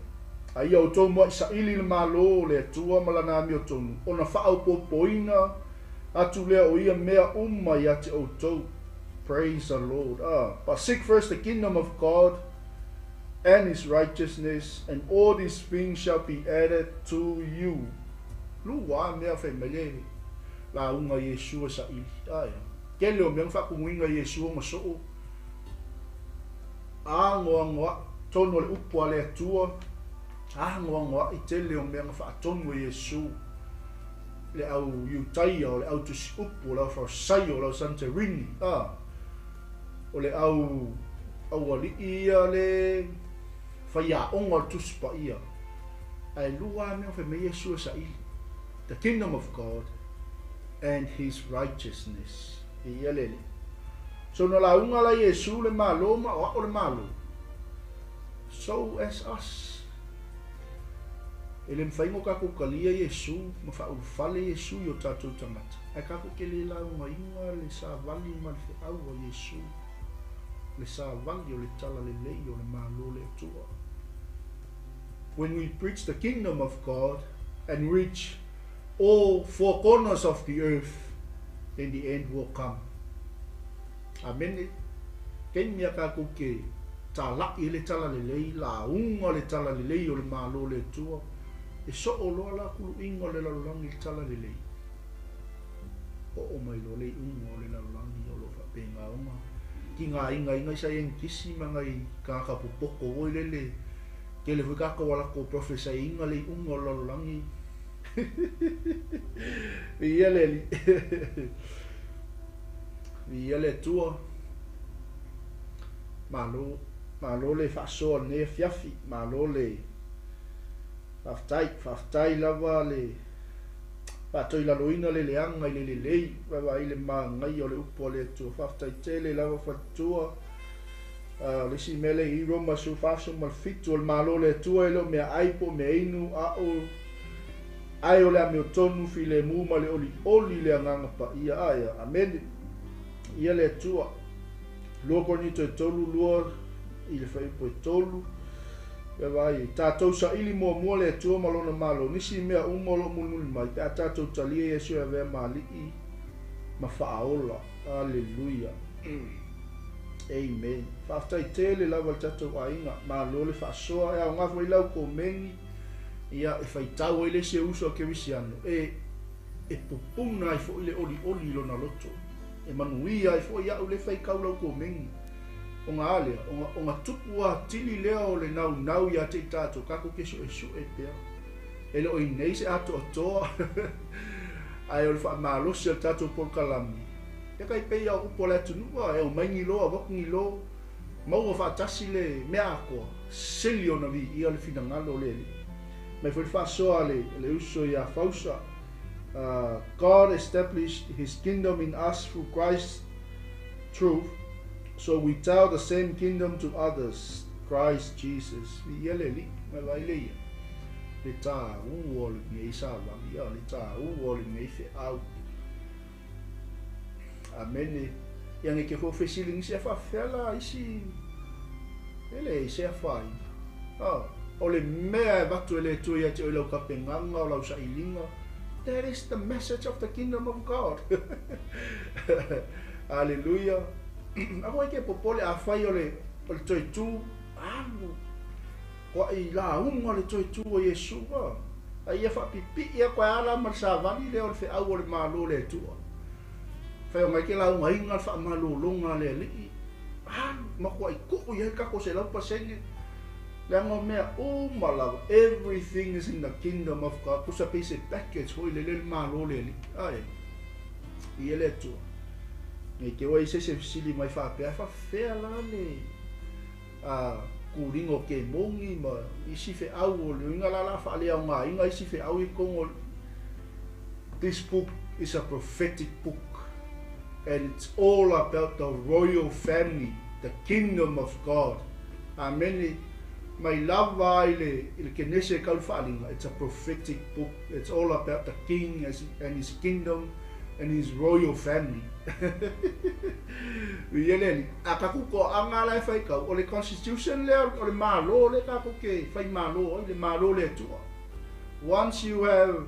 Aia o tō mo sa ili le malo le atua malana mi o tonu. Ona whaau popoina atu lea o ia mea ia te o tō. Praise the Lord. But seek first the kingdom of God and His righteousness, and all these things shall be added to you. Lua mea whaimele la unga Yeshua sa ili. Kele o meang whakunginga Yeshua masoo. Ngoa tono le upua le atua. Ngoa I tele o meang whaatonu Yesu. Le au Utaia o le au tusi upu, le au Farsai o le au Santorini. O le au ali ia le whaia onga tuspa ia. Ai lua mea wha me Yeshua sa ili. The kingdom of God and His righteousness. Ia lele. So na la unga la Yesu le malo ma o le malo. So as us. Ele mfaingo kako kalia Yesu, mfa ufale Yesu yo tatou tangata. Ai kako kele la unga inga le sa vali ma le au o Yesu. Le sa vali o le tala le lei o le malo le tua. When we preach the kingdom of God and reach all four corners of the earth, then the end will come. Amen. Ken mia kako ke tala i le tala lelei, la unga le tala lelei o le malo le tua, e so o loa la kulu ingo le lalulangi le tala lelei. O mai lo le unga o le lalulangi o lo whapenga onga. Ki ngā inga sa yang kisi mga i kaka pupoko o lele, ke le wikaka wala ko profesa inga le unga o lalulangi. Ia le ia le tua malo le whaasoa ne fiafi, malo le whaftai lava le patoi laloina le leanga i le lei, wawa i le maangai o le upo le tua whaftai tele lava whatua, le si mele i roma su whaaso malfitu o le malo le tua ilo mea aipo mea inu a o ai o le ame o tonu fi le muma le oli le anganga pa ia aia, amen. Ia le tua loko ni to tolu lua i le fai po tolu e vai tatou sa ili mo le tua malona malo nisi mea umolo mulmul mai ta tatou talia yesu e ve mali i ma faaola haleluya amen faftai tele lava tatou ainga malo le fasoa e nga foi lau ko mengi ia e fai tau ile se uso ke visiano e popuna i fo ile oli lo na loto e manuia e fo ia ule fai kaulau ko mengi o ngā alea, o ngā tupua tili lea o le nau ia te tātou kako ke so e pēr e le o inei se ato atoa ai o le wha malosi al tātou polkalami e kai pei au upo le atunua e o maingi loa, wakungi loa maua wha tasi le mea akoa seli o na vi ia le fina ngalo le mai fo le wha soa le uso ia fausa God established his kingdom in us through Christ's truth, so we tell the same kingdom to others, Christ Jesus. Le ta uol ngai sala ia le ta uol ngai fe au. Amen. Yang ke ho fesiling se fa fela isi. Ele se fa. Ole mea batu ele tu ia te o ka penganga o lau sa ilinga. That is the message of the kingdom of God. Hallelujah. Ako ke popole a fai ole toi tu anu. Ko i la unga le toi tu o Yesu. Ai fa pipi ia ko ala mar savani le o fe au le malo le tu. Fa o mai ke la unga inga fa malo longa le li. Ma ko i ku ia ka ko se la pasenge. Lango mea malawa, everything is in the kingdom of God. Pusa pese package hoi le malo le li. Ai. I ele tu. Ngai ke wai se sili mai fa pe fa fea la le. Kuringo ke mongi ma isi fe au le inga la fa le nga inga isi fe au I kongo. This book is a prophetic book and it's all about the royal family, the kingdom of God. Amen. My love ile kenese kalfalinga. It's a prophetic book. It's all about the king and his kingdom and his royal family. Yeleni akaku ko angala fai ka o le constitution le o le malo le ka ko ke fai malo le malo le tu. Once you have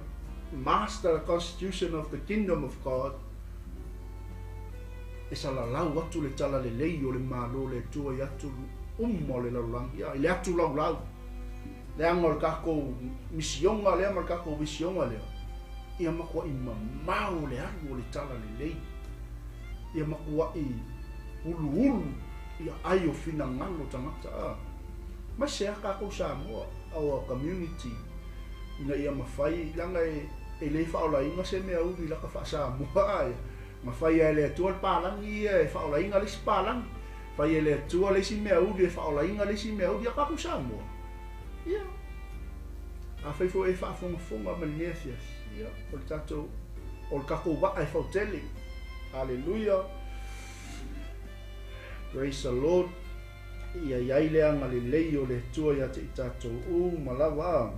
mastered the constitution of the kingdom of God, esa la lau watu le tala le lei o le malo le tu ya tu mo le lang ya le atu lau le angol ka ko misionga le angol ka ko misionga le ia makua I mamau le aru le tala le lei ia makua I ulu ia ayo fina ngalo tangata ma se ka ko Samoa our community ina ia mafai langa e le fa ola inga se me au la ka fa Samoa ia mafai le tual palang ia fa ola inga le palang fa ele tua le si me au de fa ola inga le si me au dia ka ku Samoa ia a fai fo e fa fonga malnesias ia o tato o ka ko va e fa tele hallelujah praise the Lord ia le anga le lei o le tua ia te tato malawa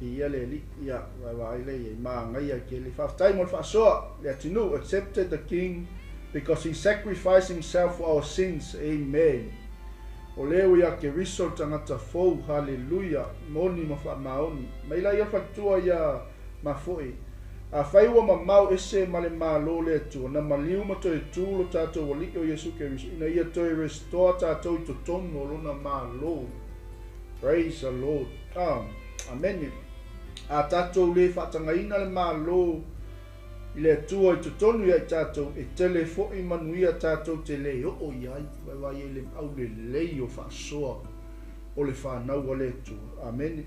ia le li ia wa ile ma ngai ke le fa time o fa so le tinu accepted the king because he sacrificed himself for our sins. Amen. O leo ia ke riso tangata fou. Hallelujah. Moni ma fa maoni. Mai la ia fatua ia mafoi. A whai ua mamau ese ma le mālo le atua. Na maliu ma toi tūlo tātou wali o Yesu Keriso. Ina ia toi restore tātou i to tono lona mālo. Praise the Lord. Amen. A tātou le whatangaina le mālo i le atua i to tonu ia i tātou e tele fo i manuia tātou te le o iai. Vai e le au le lei o whaasoa o le whanau a le atua. Amen.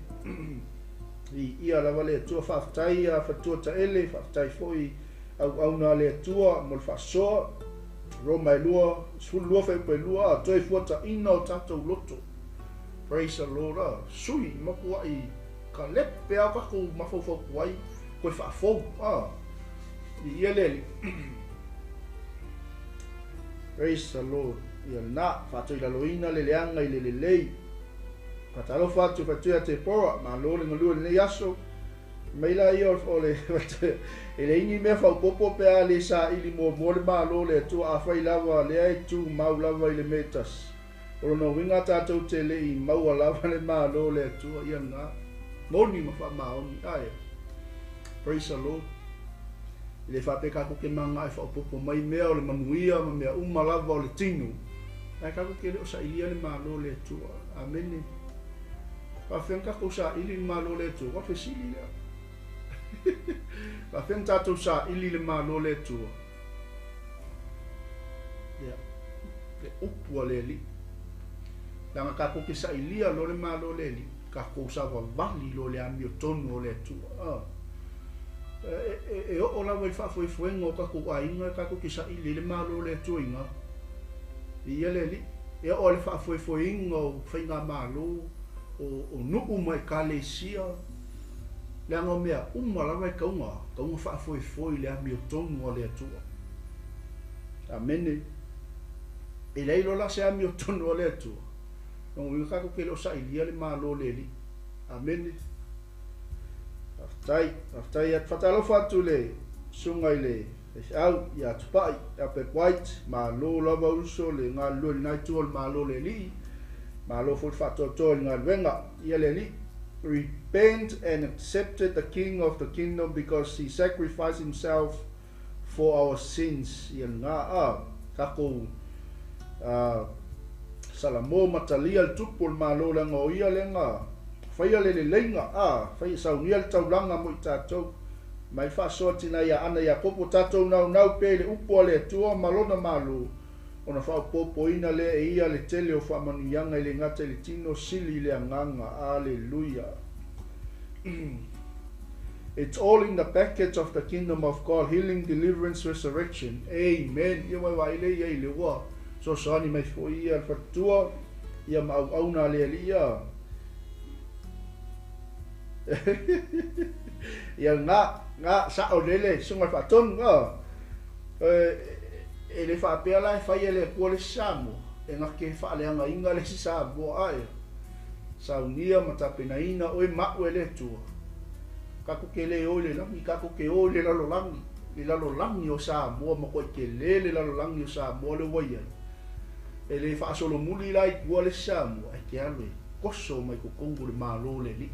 I ia lava le atua whaftai a whatua ta ele, whaftai foi au na le atua mo le whasoa, roma e lua, sfulu lua whaipa e lua, a toi fuata ina o tātou loto. Praise the Lord. Sui, makua i ka lepe au kako mawhauwhau kuai, koe whaafou. I ia leli. Praise the Lord. Ia na, whaatoi laloina le leanga i le lei. Patalo fatu fatua te pora ma lo le ngulu le yaso mai la io o le e le ini me fa popo pe ale sa ili mo le ma lo le tu a fai lava le ai tu mau lava ile metas o no winga tatou te le i mau lava le ma lo le tu ia nga moni ma fa ma oni ai. Praise the Lord. Le fa pe ka ko ke manga fa popo mai me o le manuia ma me uma lava o le tinu ai ka ko ke le o sa ilia le ma lo le tu. Amen. Pa fenka ko sa ili malo le tu, wa fesili le. Pa fenka to sa ili le malo le tu. Ya. Le upu le li. Langa ka ko sa ili lo le malo le li. Ka ko sa wa vali lo le ami o tonu le tu. O la wa fa foi fuengo ka ko ainga ka ko sa ili le malo le tu inga. Ia le li. E o le fa foi ingo fainga malo. O nuku mai kalesia le anga mea umala mai kaunga wha foi le ami o tonu o le atua. Amene. E leilo la se ami o tonu o le atua. Nongo wika kako kele o sa ilia le malo le li. Amene. Aftai at fatalo fatu le sungai le au ya tupai ya pe white malo lava uso le ngā lua li naitu o le malo le li. Malo fut fatoto nga wenga yeleli repent and accepted the king of the kingdom because he sacrificed himself for our sins yelnga kako salamo matalia tupul malo la ngoia lenga faya le lenga faya sauniel taulanga mo tato mai fa sortina ya ana ya popo tato nau pele upo le tua malona malo ona fa popo ina le ia le tele o fa manuianga le ngata le tino sili le anganga. Hallelujah. It's all in the package of the kingdom of God, healing, deliverance, resurrection. Amen. Ia wa ile ia ile wa so sani mai fo ia fatua ia mau auna le ia ia nga sa o lele sunga faton ele fa pela fa ele pole samo e nga ke fa le nga inga le sa bo ai sa unia mata pena ina o ma o ele tu ka ku ke le o le la mi ka ku ke o le la lo langi o sa bo ma ko ke le la lo langi o sa bo le woia ele fa solo muli lai bo le samo e ke alo koso mai ko kongo le malo le li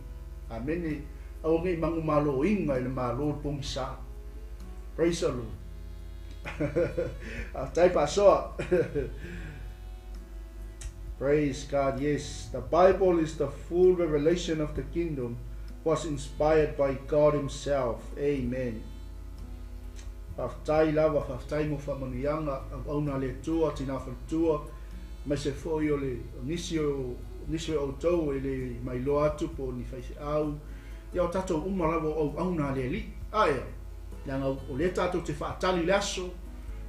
amene au ngai mangu malo inga le malo pongisa. Praise the Lord. Praise God. Yes, the Bible is the full revelation of the kingdom, was inspired by God himself. Amen. Aftai lava aftai mo fa manianga ona le tua tina fa tua ma se foi le nisio o tau ele mai lo atu po ni fa au ia tato uma lava o ona le li aia langa o le tato te fa tali laso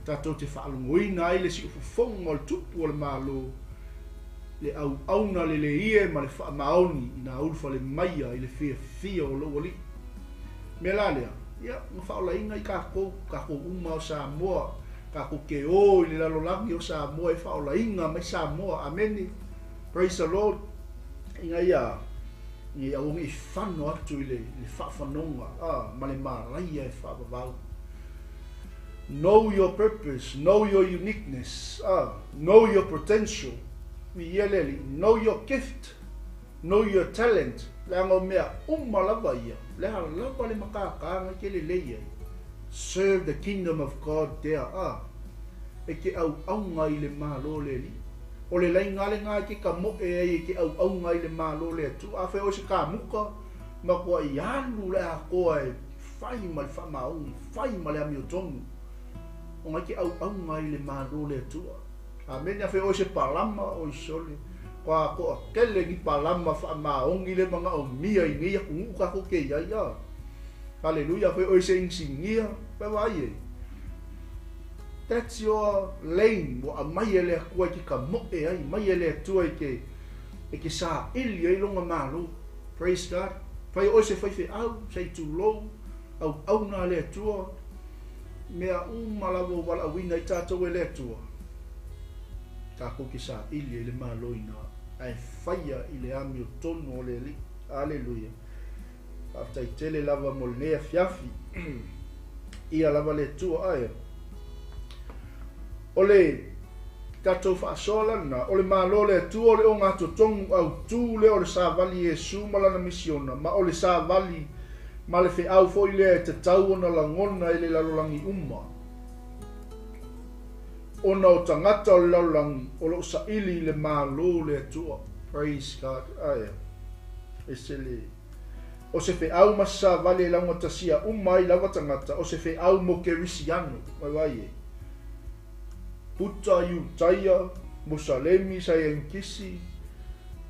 tato te fa alungoina ai le si fonga o tupu o le malo le au na le ie ma le fa maoni ina ulfa le maia i le fia o lo li melalea ia fa ola inga i ka ko uma o Samoa ka ko ke o le lalo langi o Samoa e fa ola inga mai Samoa. Amen. Praise the Lord. Inga ia ni au ngi fano atu le fa fanonga ma le maraia e fa bavau. Know your purpose, know your uniqueness, know your potential. Know your gift, know your talent. Le anga mea lava ia, le lava le makaka ke le leia. serve the kingdom of God there. E ke au ngai le malo le li. O le lai ngale ngai ke ka mo e ke au ngai le malo le tu. A fe o se ka muka ma ko i anu le a ko e fai mal fa mau, fai mal a mi o tonu. O ngai ke au ngai le malo le tu. Amen. A fe o se palama o i sole. Kwa ko kele ni palama fa maongi le manga o mia i ngia ku ka ko ke ya. Hallelujah. Fe o se insingia pe vai. That's your lane. Wa mai ele ko ki ka mo e ai mai ele tu e ke sa ili e longa malu. Praise God. Fai o se fai fe au sei tu low au na le tu mea malavo wala wina i tatou e le tu. Ka ko ki sa ili le malo ina. Ai faia i le ami o tonu o le li. Hallelujah. Afta i tele lava mo le nea fiafi. Ia lava le tua aia. O le tatou whaasola na. O le malo le tua o le o ngātou tongu au tū le o le sāvali e sūmalana misiona. Ma o le sāvali ma le whi au fo i le te tau ona langona e le lalolangi uma. Ona o tangata o le laulangi o lo sa ili le malo le tua. Praise God. Aia. E se le. O se fe au masa vale lango tasia umai lava tangata. O se fe au mo ke risiano. Wai e. Puta yu taia. Musalemi sa yankisi.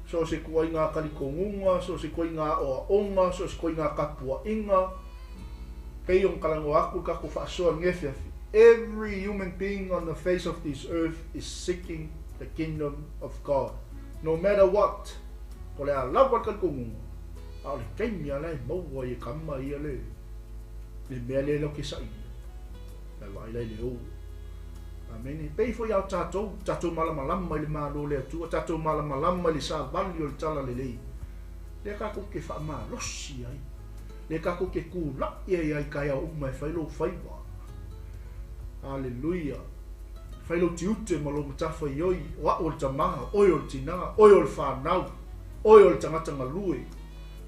So se kuai ngā kalikongunga. So se kuai ngā oa onga. So se kuai ngā kapua inga. Pei on kalango aku kako whaasoa ngefiafi. Every human being on the face of this earth is seeking the kingdom of God. No matter what. Ko le a lawa kalikongunga. A le kaimia lai maua i kama ia le. Le mea le lo ke sai. Le wai lai le o. Amen. Pei fo iau tatou. Tatou malamalama i le malo le atua. Tatou malamalama i le sa vali o le tala le lei. Le kako ke wha maa losi ai. Le kako ke kula ia ai kai au umai whailo whaiwa. Hallelujah. Whailo tiute malo mutafa i oi. Wa o le tamaha. Oi o le tinanga. Oi o le whanau. Oi o le tangata ngalue.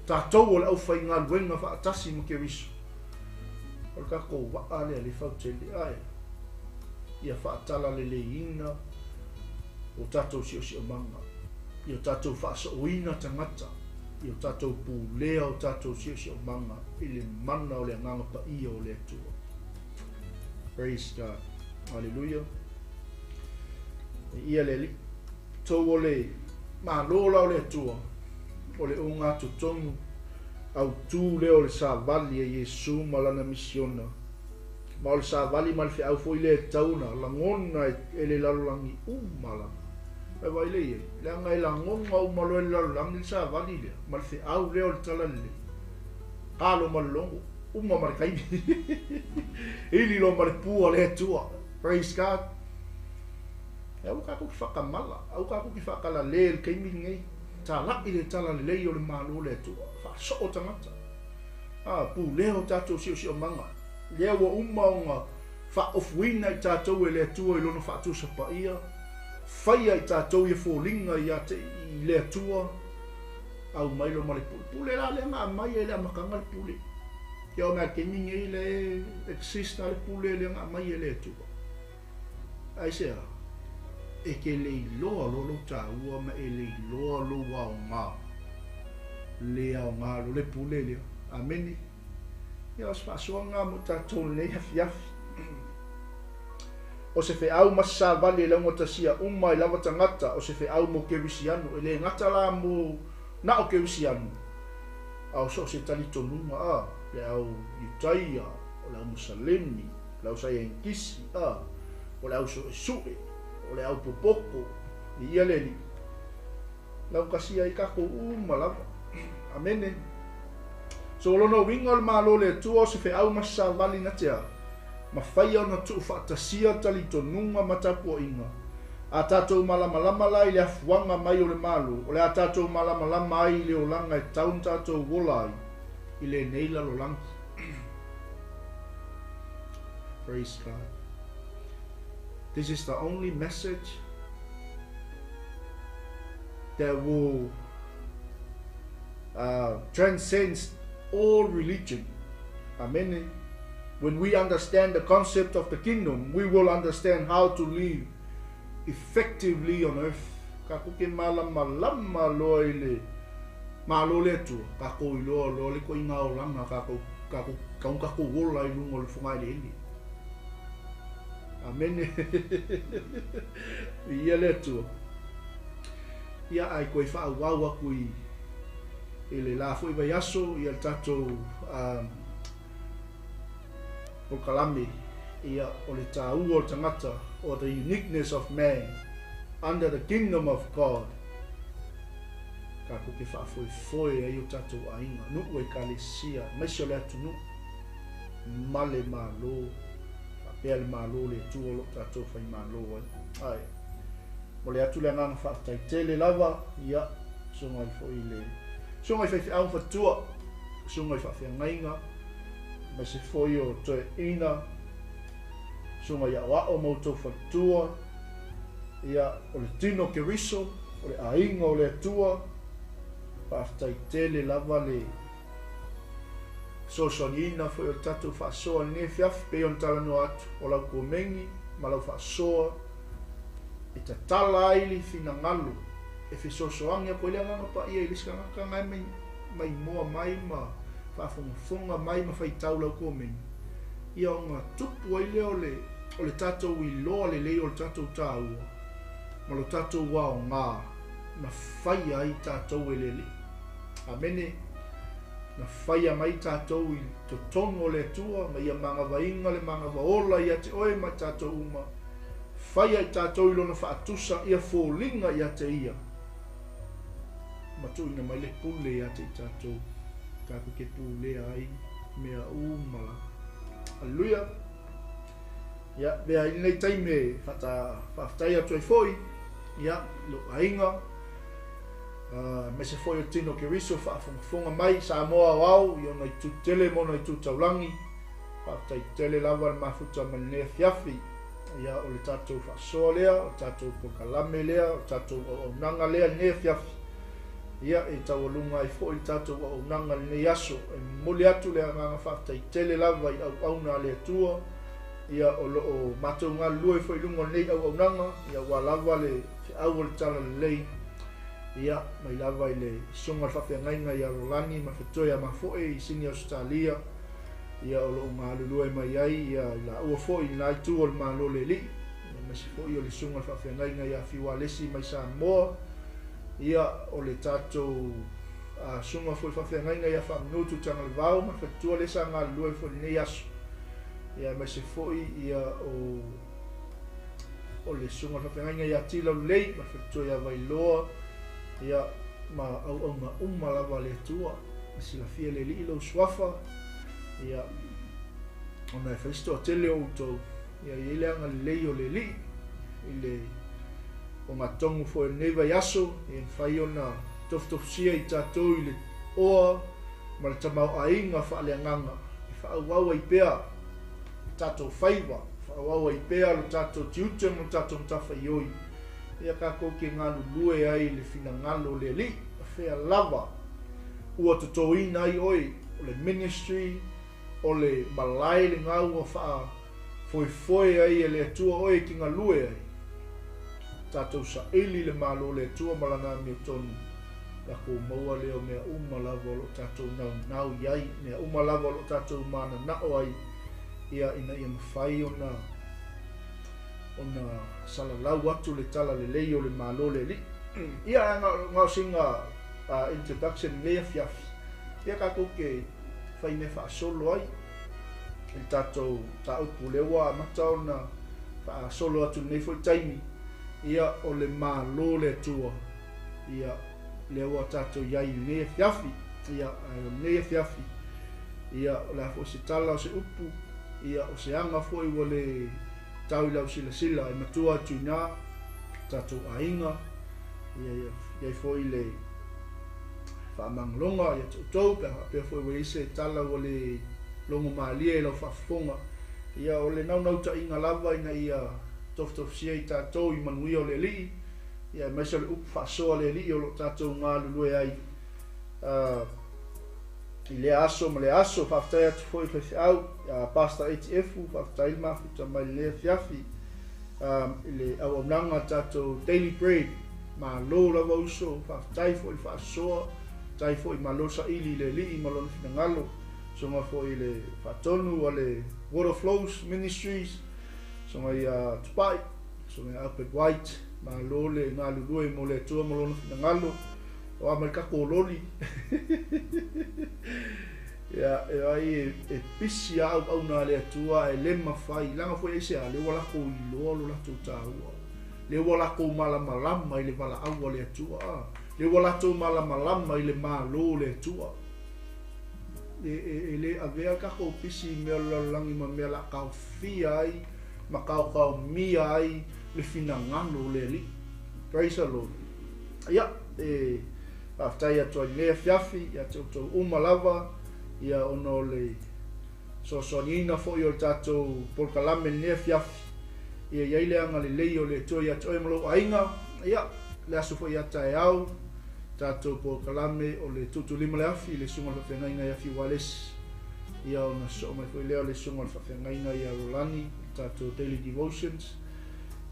Tātou o le au whai ngā luenga whaatasi ma ke riso. O le kako waa lea le whautele ai. Ia whaatala le le ina. O tātou si o si o manga. I o tātou whaasa oina tangata. I o tātou pūlea o tātou si o si o manga. I le mana o le nganga pa ia o le atua. Praise God. Hallelujah. Ia le li. Tau o le mālola o le atua. O le o ngā tutongu au tū leo le sa vali e Yesu malana misiona. Ma o le sa vali ma le fi au foi le tauna langona e le lalulangi umala. E vai le e. Le anga e langonga umalo e le lalulangi le sa vali le. Ma le fi au leo le tala le. Kalo ma le longo. Uma ma le kaimi. Ili lo ma le pua le tua. Praise God. E au kako ki whakamala. Au kako ki whakala le le kaimi ngai. Tala i le tala le lei o le malo le tua. Wha o tangata. Pu leo tātou si o manga. Leo wa umaunga. Wha ofuina i tātou e le tua i lono wha atu sapa ia. Whaia i tātou i fōlinga i le tua. Au mailo ma le pule. Pule la le ngā mai e le amakanga le pule. Ia o mea keminga i le exist na le pule le ngā mai e le tua. Ai sea. E ke le loa lolo tāua ma e le loa loa o ngā. Le au ngā lo le pule lea. Ameni. Ia os whaasua ngā mo tātou le hafi hafi. O se fe au masa vali e launga tasia umai lava tangata. O se fe au mo ke wisianu. E le ngata la mo na o ke wisianu. Au so se tali tonunga le au Utaia. O le au Musalemi. Le au Sayankisi. O le au Sue. O le au popoko i ia leli. Lau kasia i kako malava. Amene. So lono winga o le malo le tua o se fe au masa vali na tea. Ma whaia o na tuu whaatasia tali tonunga matapu o inga. A tātou malamalama lai le afuanga mai o le malo. O le a tātou malamalama ai le o langa e taun tātou wolai. I le neila lo langi. Praise God. This is the only message that will transcend all religion. Amen. When we understand the concept of the kingdom, we will understand how to live effectively on earth. Ka kuke malama loa ile malo le tu ka ko lo le ko inga o langa ka ko wola i lungo le funga le ni. Amen. Ia le tu. Ia ai ko fa wa kui ele la foi vai aso ia tato o kalame ia o le TAUA o tangata, or the uniqueness of man under the kingdom of God. Ka kuke whaafoi ai o tatou ainga, nuku e kalesia, maisio le atu nu, male malo, apea le malo le tua lo tatou whai malo ai. Mo le atu le nganga whaaftaitele lava, ia, sunga i foi le, sunga i whaifi au whatua, sunga i whaafia ngainga, ma se foi o toe ina, sunga ia wao mautou whatua, ia o le tino ke riso, o le ainga o le atua, whaaftaitele lava le sosoanina foi o tatu whaasoa ne fiaf pe on talano atu o lau kumengi, ma lau whaasoa e ta tala aili fina ngalu e fi sosoangia ko ile nganga pa ia ilis kanga ngai mai moa mai ma whaafonga mai ma whaitau lau kumengi ia o ngā tupu ai leo o le tatou i loa le lei o le tatou TAUA ma lo tatou wao ngā na whai ai tatou e lele. Amene, na whai mai tatou i to tongo le tua, ma ia manga vainga le manga vaola ia te oe ma tatou uma. Whai ai tatou i lona whaatusa ia fōlinga ia te ia. Ma tu ina mai le pule ia te tatou, kaku ke pule ai mea umala. Alleluia. Ia, bea inei taime whaatai atu ai foi, ia, lo ainga, me se foi o tino ke riso whaafonga mai sa moa wau i ona i tu tele mona i tu taulangi whaatai tele lava le mafuta manea fiafi ia o le tatou whaasoa lea, o tatou pokalame lea, o tatou aunanga lea nea fiafi ia e tawalunga i foi tatou aunanga nea aso e mole atu lea nganga whaatai tele lava i au auna lea tua ia o matou ngā lua i foi lungo nei au aunanga ia walava le au le tala le lei ia mai lava i le songa whawhiangainga i Arolani ma whetoia ma foe i sini Australia ia o loo ngā lulua mai ai ia la ua foe i nai tu o le malo le li ma si foe o le songa whawhiangainga i a Fiwalesi mai Samoa ia o le tatou songa foe whawhiangainga i a whamnutu tanga le vau ma whetua le sa ngā lulua i foe nei aso ia mai si foe ia o le songa whawhiangainga i a tila lei ma whetoia Vailoa ia ma au lava le tua sila fia le li lo swafa ia ona e festo tele o to ia ile anga le o le li ile o matongu fo neva yaso e fai ona tofsia i tatou ile o ma le tamau ainga fa le nganga fa au ai pea tatou faiva fa au ai pea lo tatou tiute mo tatou tafa ioi ia ka ko ke ngalu lue ai le fina ngalo le li fea lava ua totoina ai oi o le ministry o le malai le ngau fa foi ai e le tua oi ki ngalue ai tatou sa eli le malo le tua malanga mi tonu la ko maua le o mea lava lo tatou nau iai mea lava lo tatou mana na ai ia ina ia mawhai ona salalau atu le tala le lei o le malo le li ia ngau singa introduction lea fiafi ia ka koke fai me whaasolo ai i tatou taupu lewa amata ona whaasolo atu nei foi taimi ia o le malo le tua ia lewa tatou iai lea fiafi ia lea fiafi ia o le hafo se tala o se upu ia o se anga foi o le tau lau sila e matua atu nā tatou ainga ia foi le whaamangalonga ia tautou pia foi we ise tala o le longo maalia e lau whaafonga ia o le nau ta inga lava ina ia tofsia i tatou i manuia o le li ia maisa le upu whaasoa le li o lo tatou ngā lulue ai I le aso ma le aso whaftai atu fo I whai au pasta ATF whaftai mafuta mai le fiafi I le au nanga tato daily bread ma lo la uso whaftai fo I whaasoa tai fo I malosa ili le li malona finangalo songa fo I le whatonu o le Water Flows Ministries songa I tupai songa Alfred White ma lo le ngā lulue mo le tua malona finangalo o Amerika koloni ya ai e pisi au na le tua e le mafai langa foi ese ale wala ko I lo la tu TAUA le wala ko mala malama I le wala au le tua le wala to mala malama I le malo le tua le avea ka ko pisi me langi ma me la ka fia ai ma ka mi ai le finangano le li praise the Lord ya after ya to le fiafi ya to umalava ya ono le so sonina fo yo tato por kalame le fiafi ya ile anga le leio le to ya to emlo ainga ya le aso fo ya taiau tato por kalame o le tutu lima le afi le sunga fa ngainga ya fi wales ya ona so mai fo le sunga fa ngainga ya rolani tato daily devotions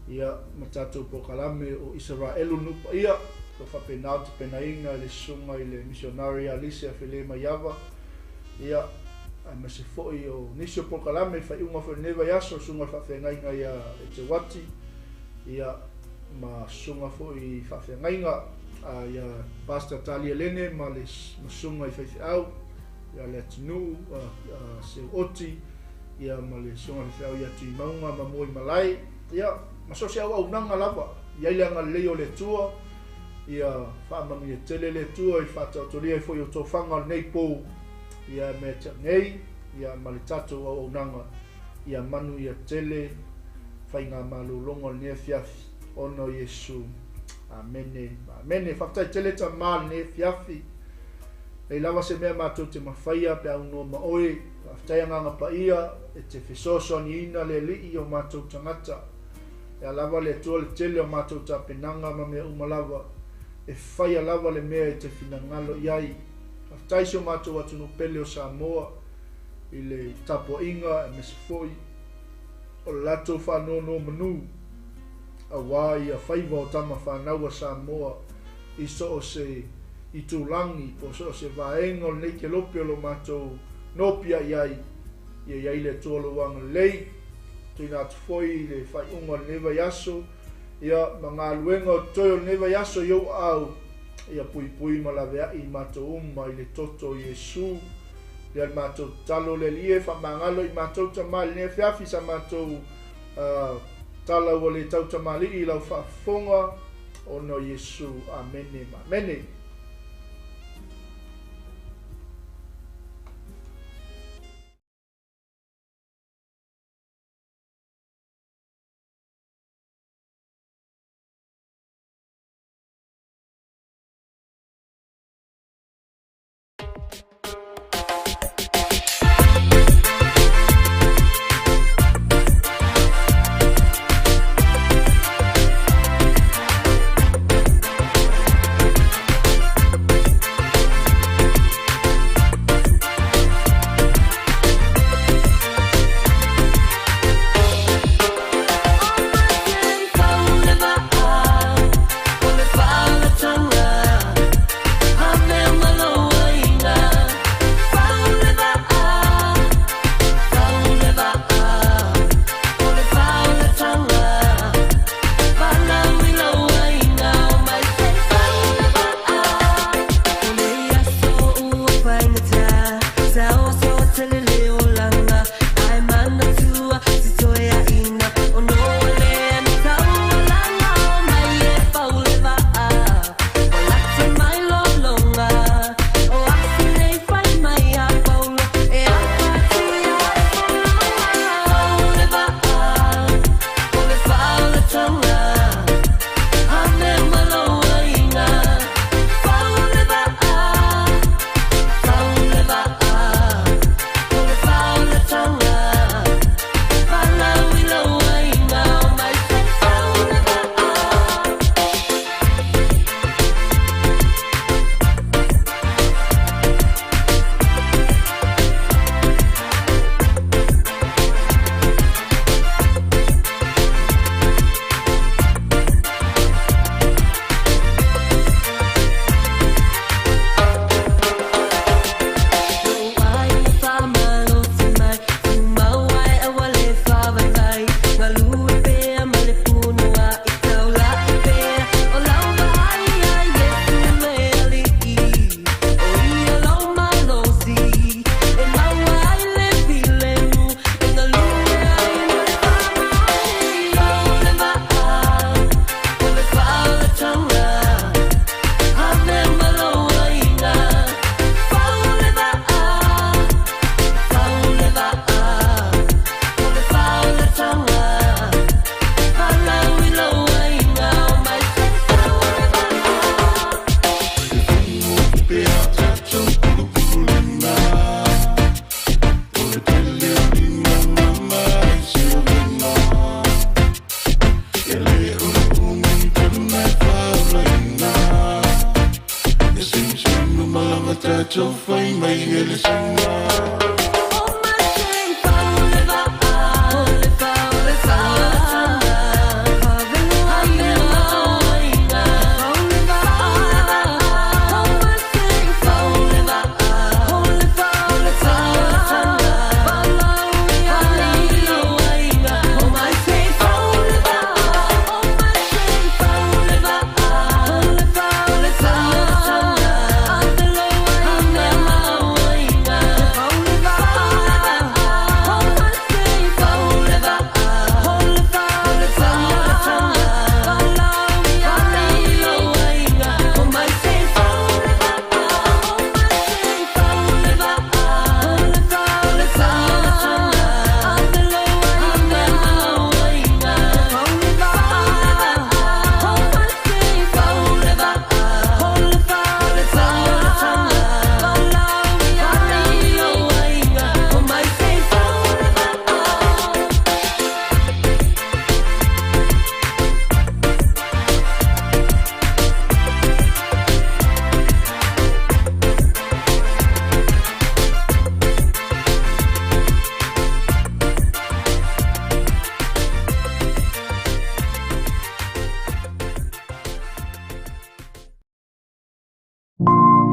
ya matato por kalame o Israelu nupa ya ko fa penalti penainga le sunga ile missionary Alicia Felema Yava ia ma se foi o nisio por kalame fa uma fo neva yaso sunga fa ngainga ya te wati ia ma sunga foi fa ngainga ya pastor Talia Lene ma le sunga fa au ya le tnu se oti ia ma le sunga fa ya tu maunga ma moi malai ia ma so se au nanga lava ia ile nga leo le tua ia whaamami e tele le tua I whātautoria fo I o tō whanga nei pō ia me te nei ia mali tato au nanga ia manu ia tele whainga malulongo ne fiafi ono Yesu amene amene whaftai tele ta mal ne fiafi e lawa se mea mātou te mawhaia pe au no maoe whaftai anganga pa ia e te whesoso ni ina le li o mātou tangata e lawa le tua le tele o mātou ta penanga ma mea umalawa e whaia lava le mea I te finangalo iai. Taisio mātou atu no pele o Samoa I le tapo inga e mesifoi o lato whanau no manu a wai a whaiva o tama whanau a Samoa I so o se I tūlangi po so o se vaenga o nei ke lopi o lo mātou nopia iai iai le tōlo wanga lei tui nātu foi le whai unga neva yaso ia mga luenga o toyo neva yaso yo au ia pui ma la vea I mātou I le toto Yesu ia mātou talo le lie wha mangalo I mātou tamali ne whiawhi sa mātou tala o le tau tamali I lau whafonga o no Yesu amene amene cho phai mai ele singa. You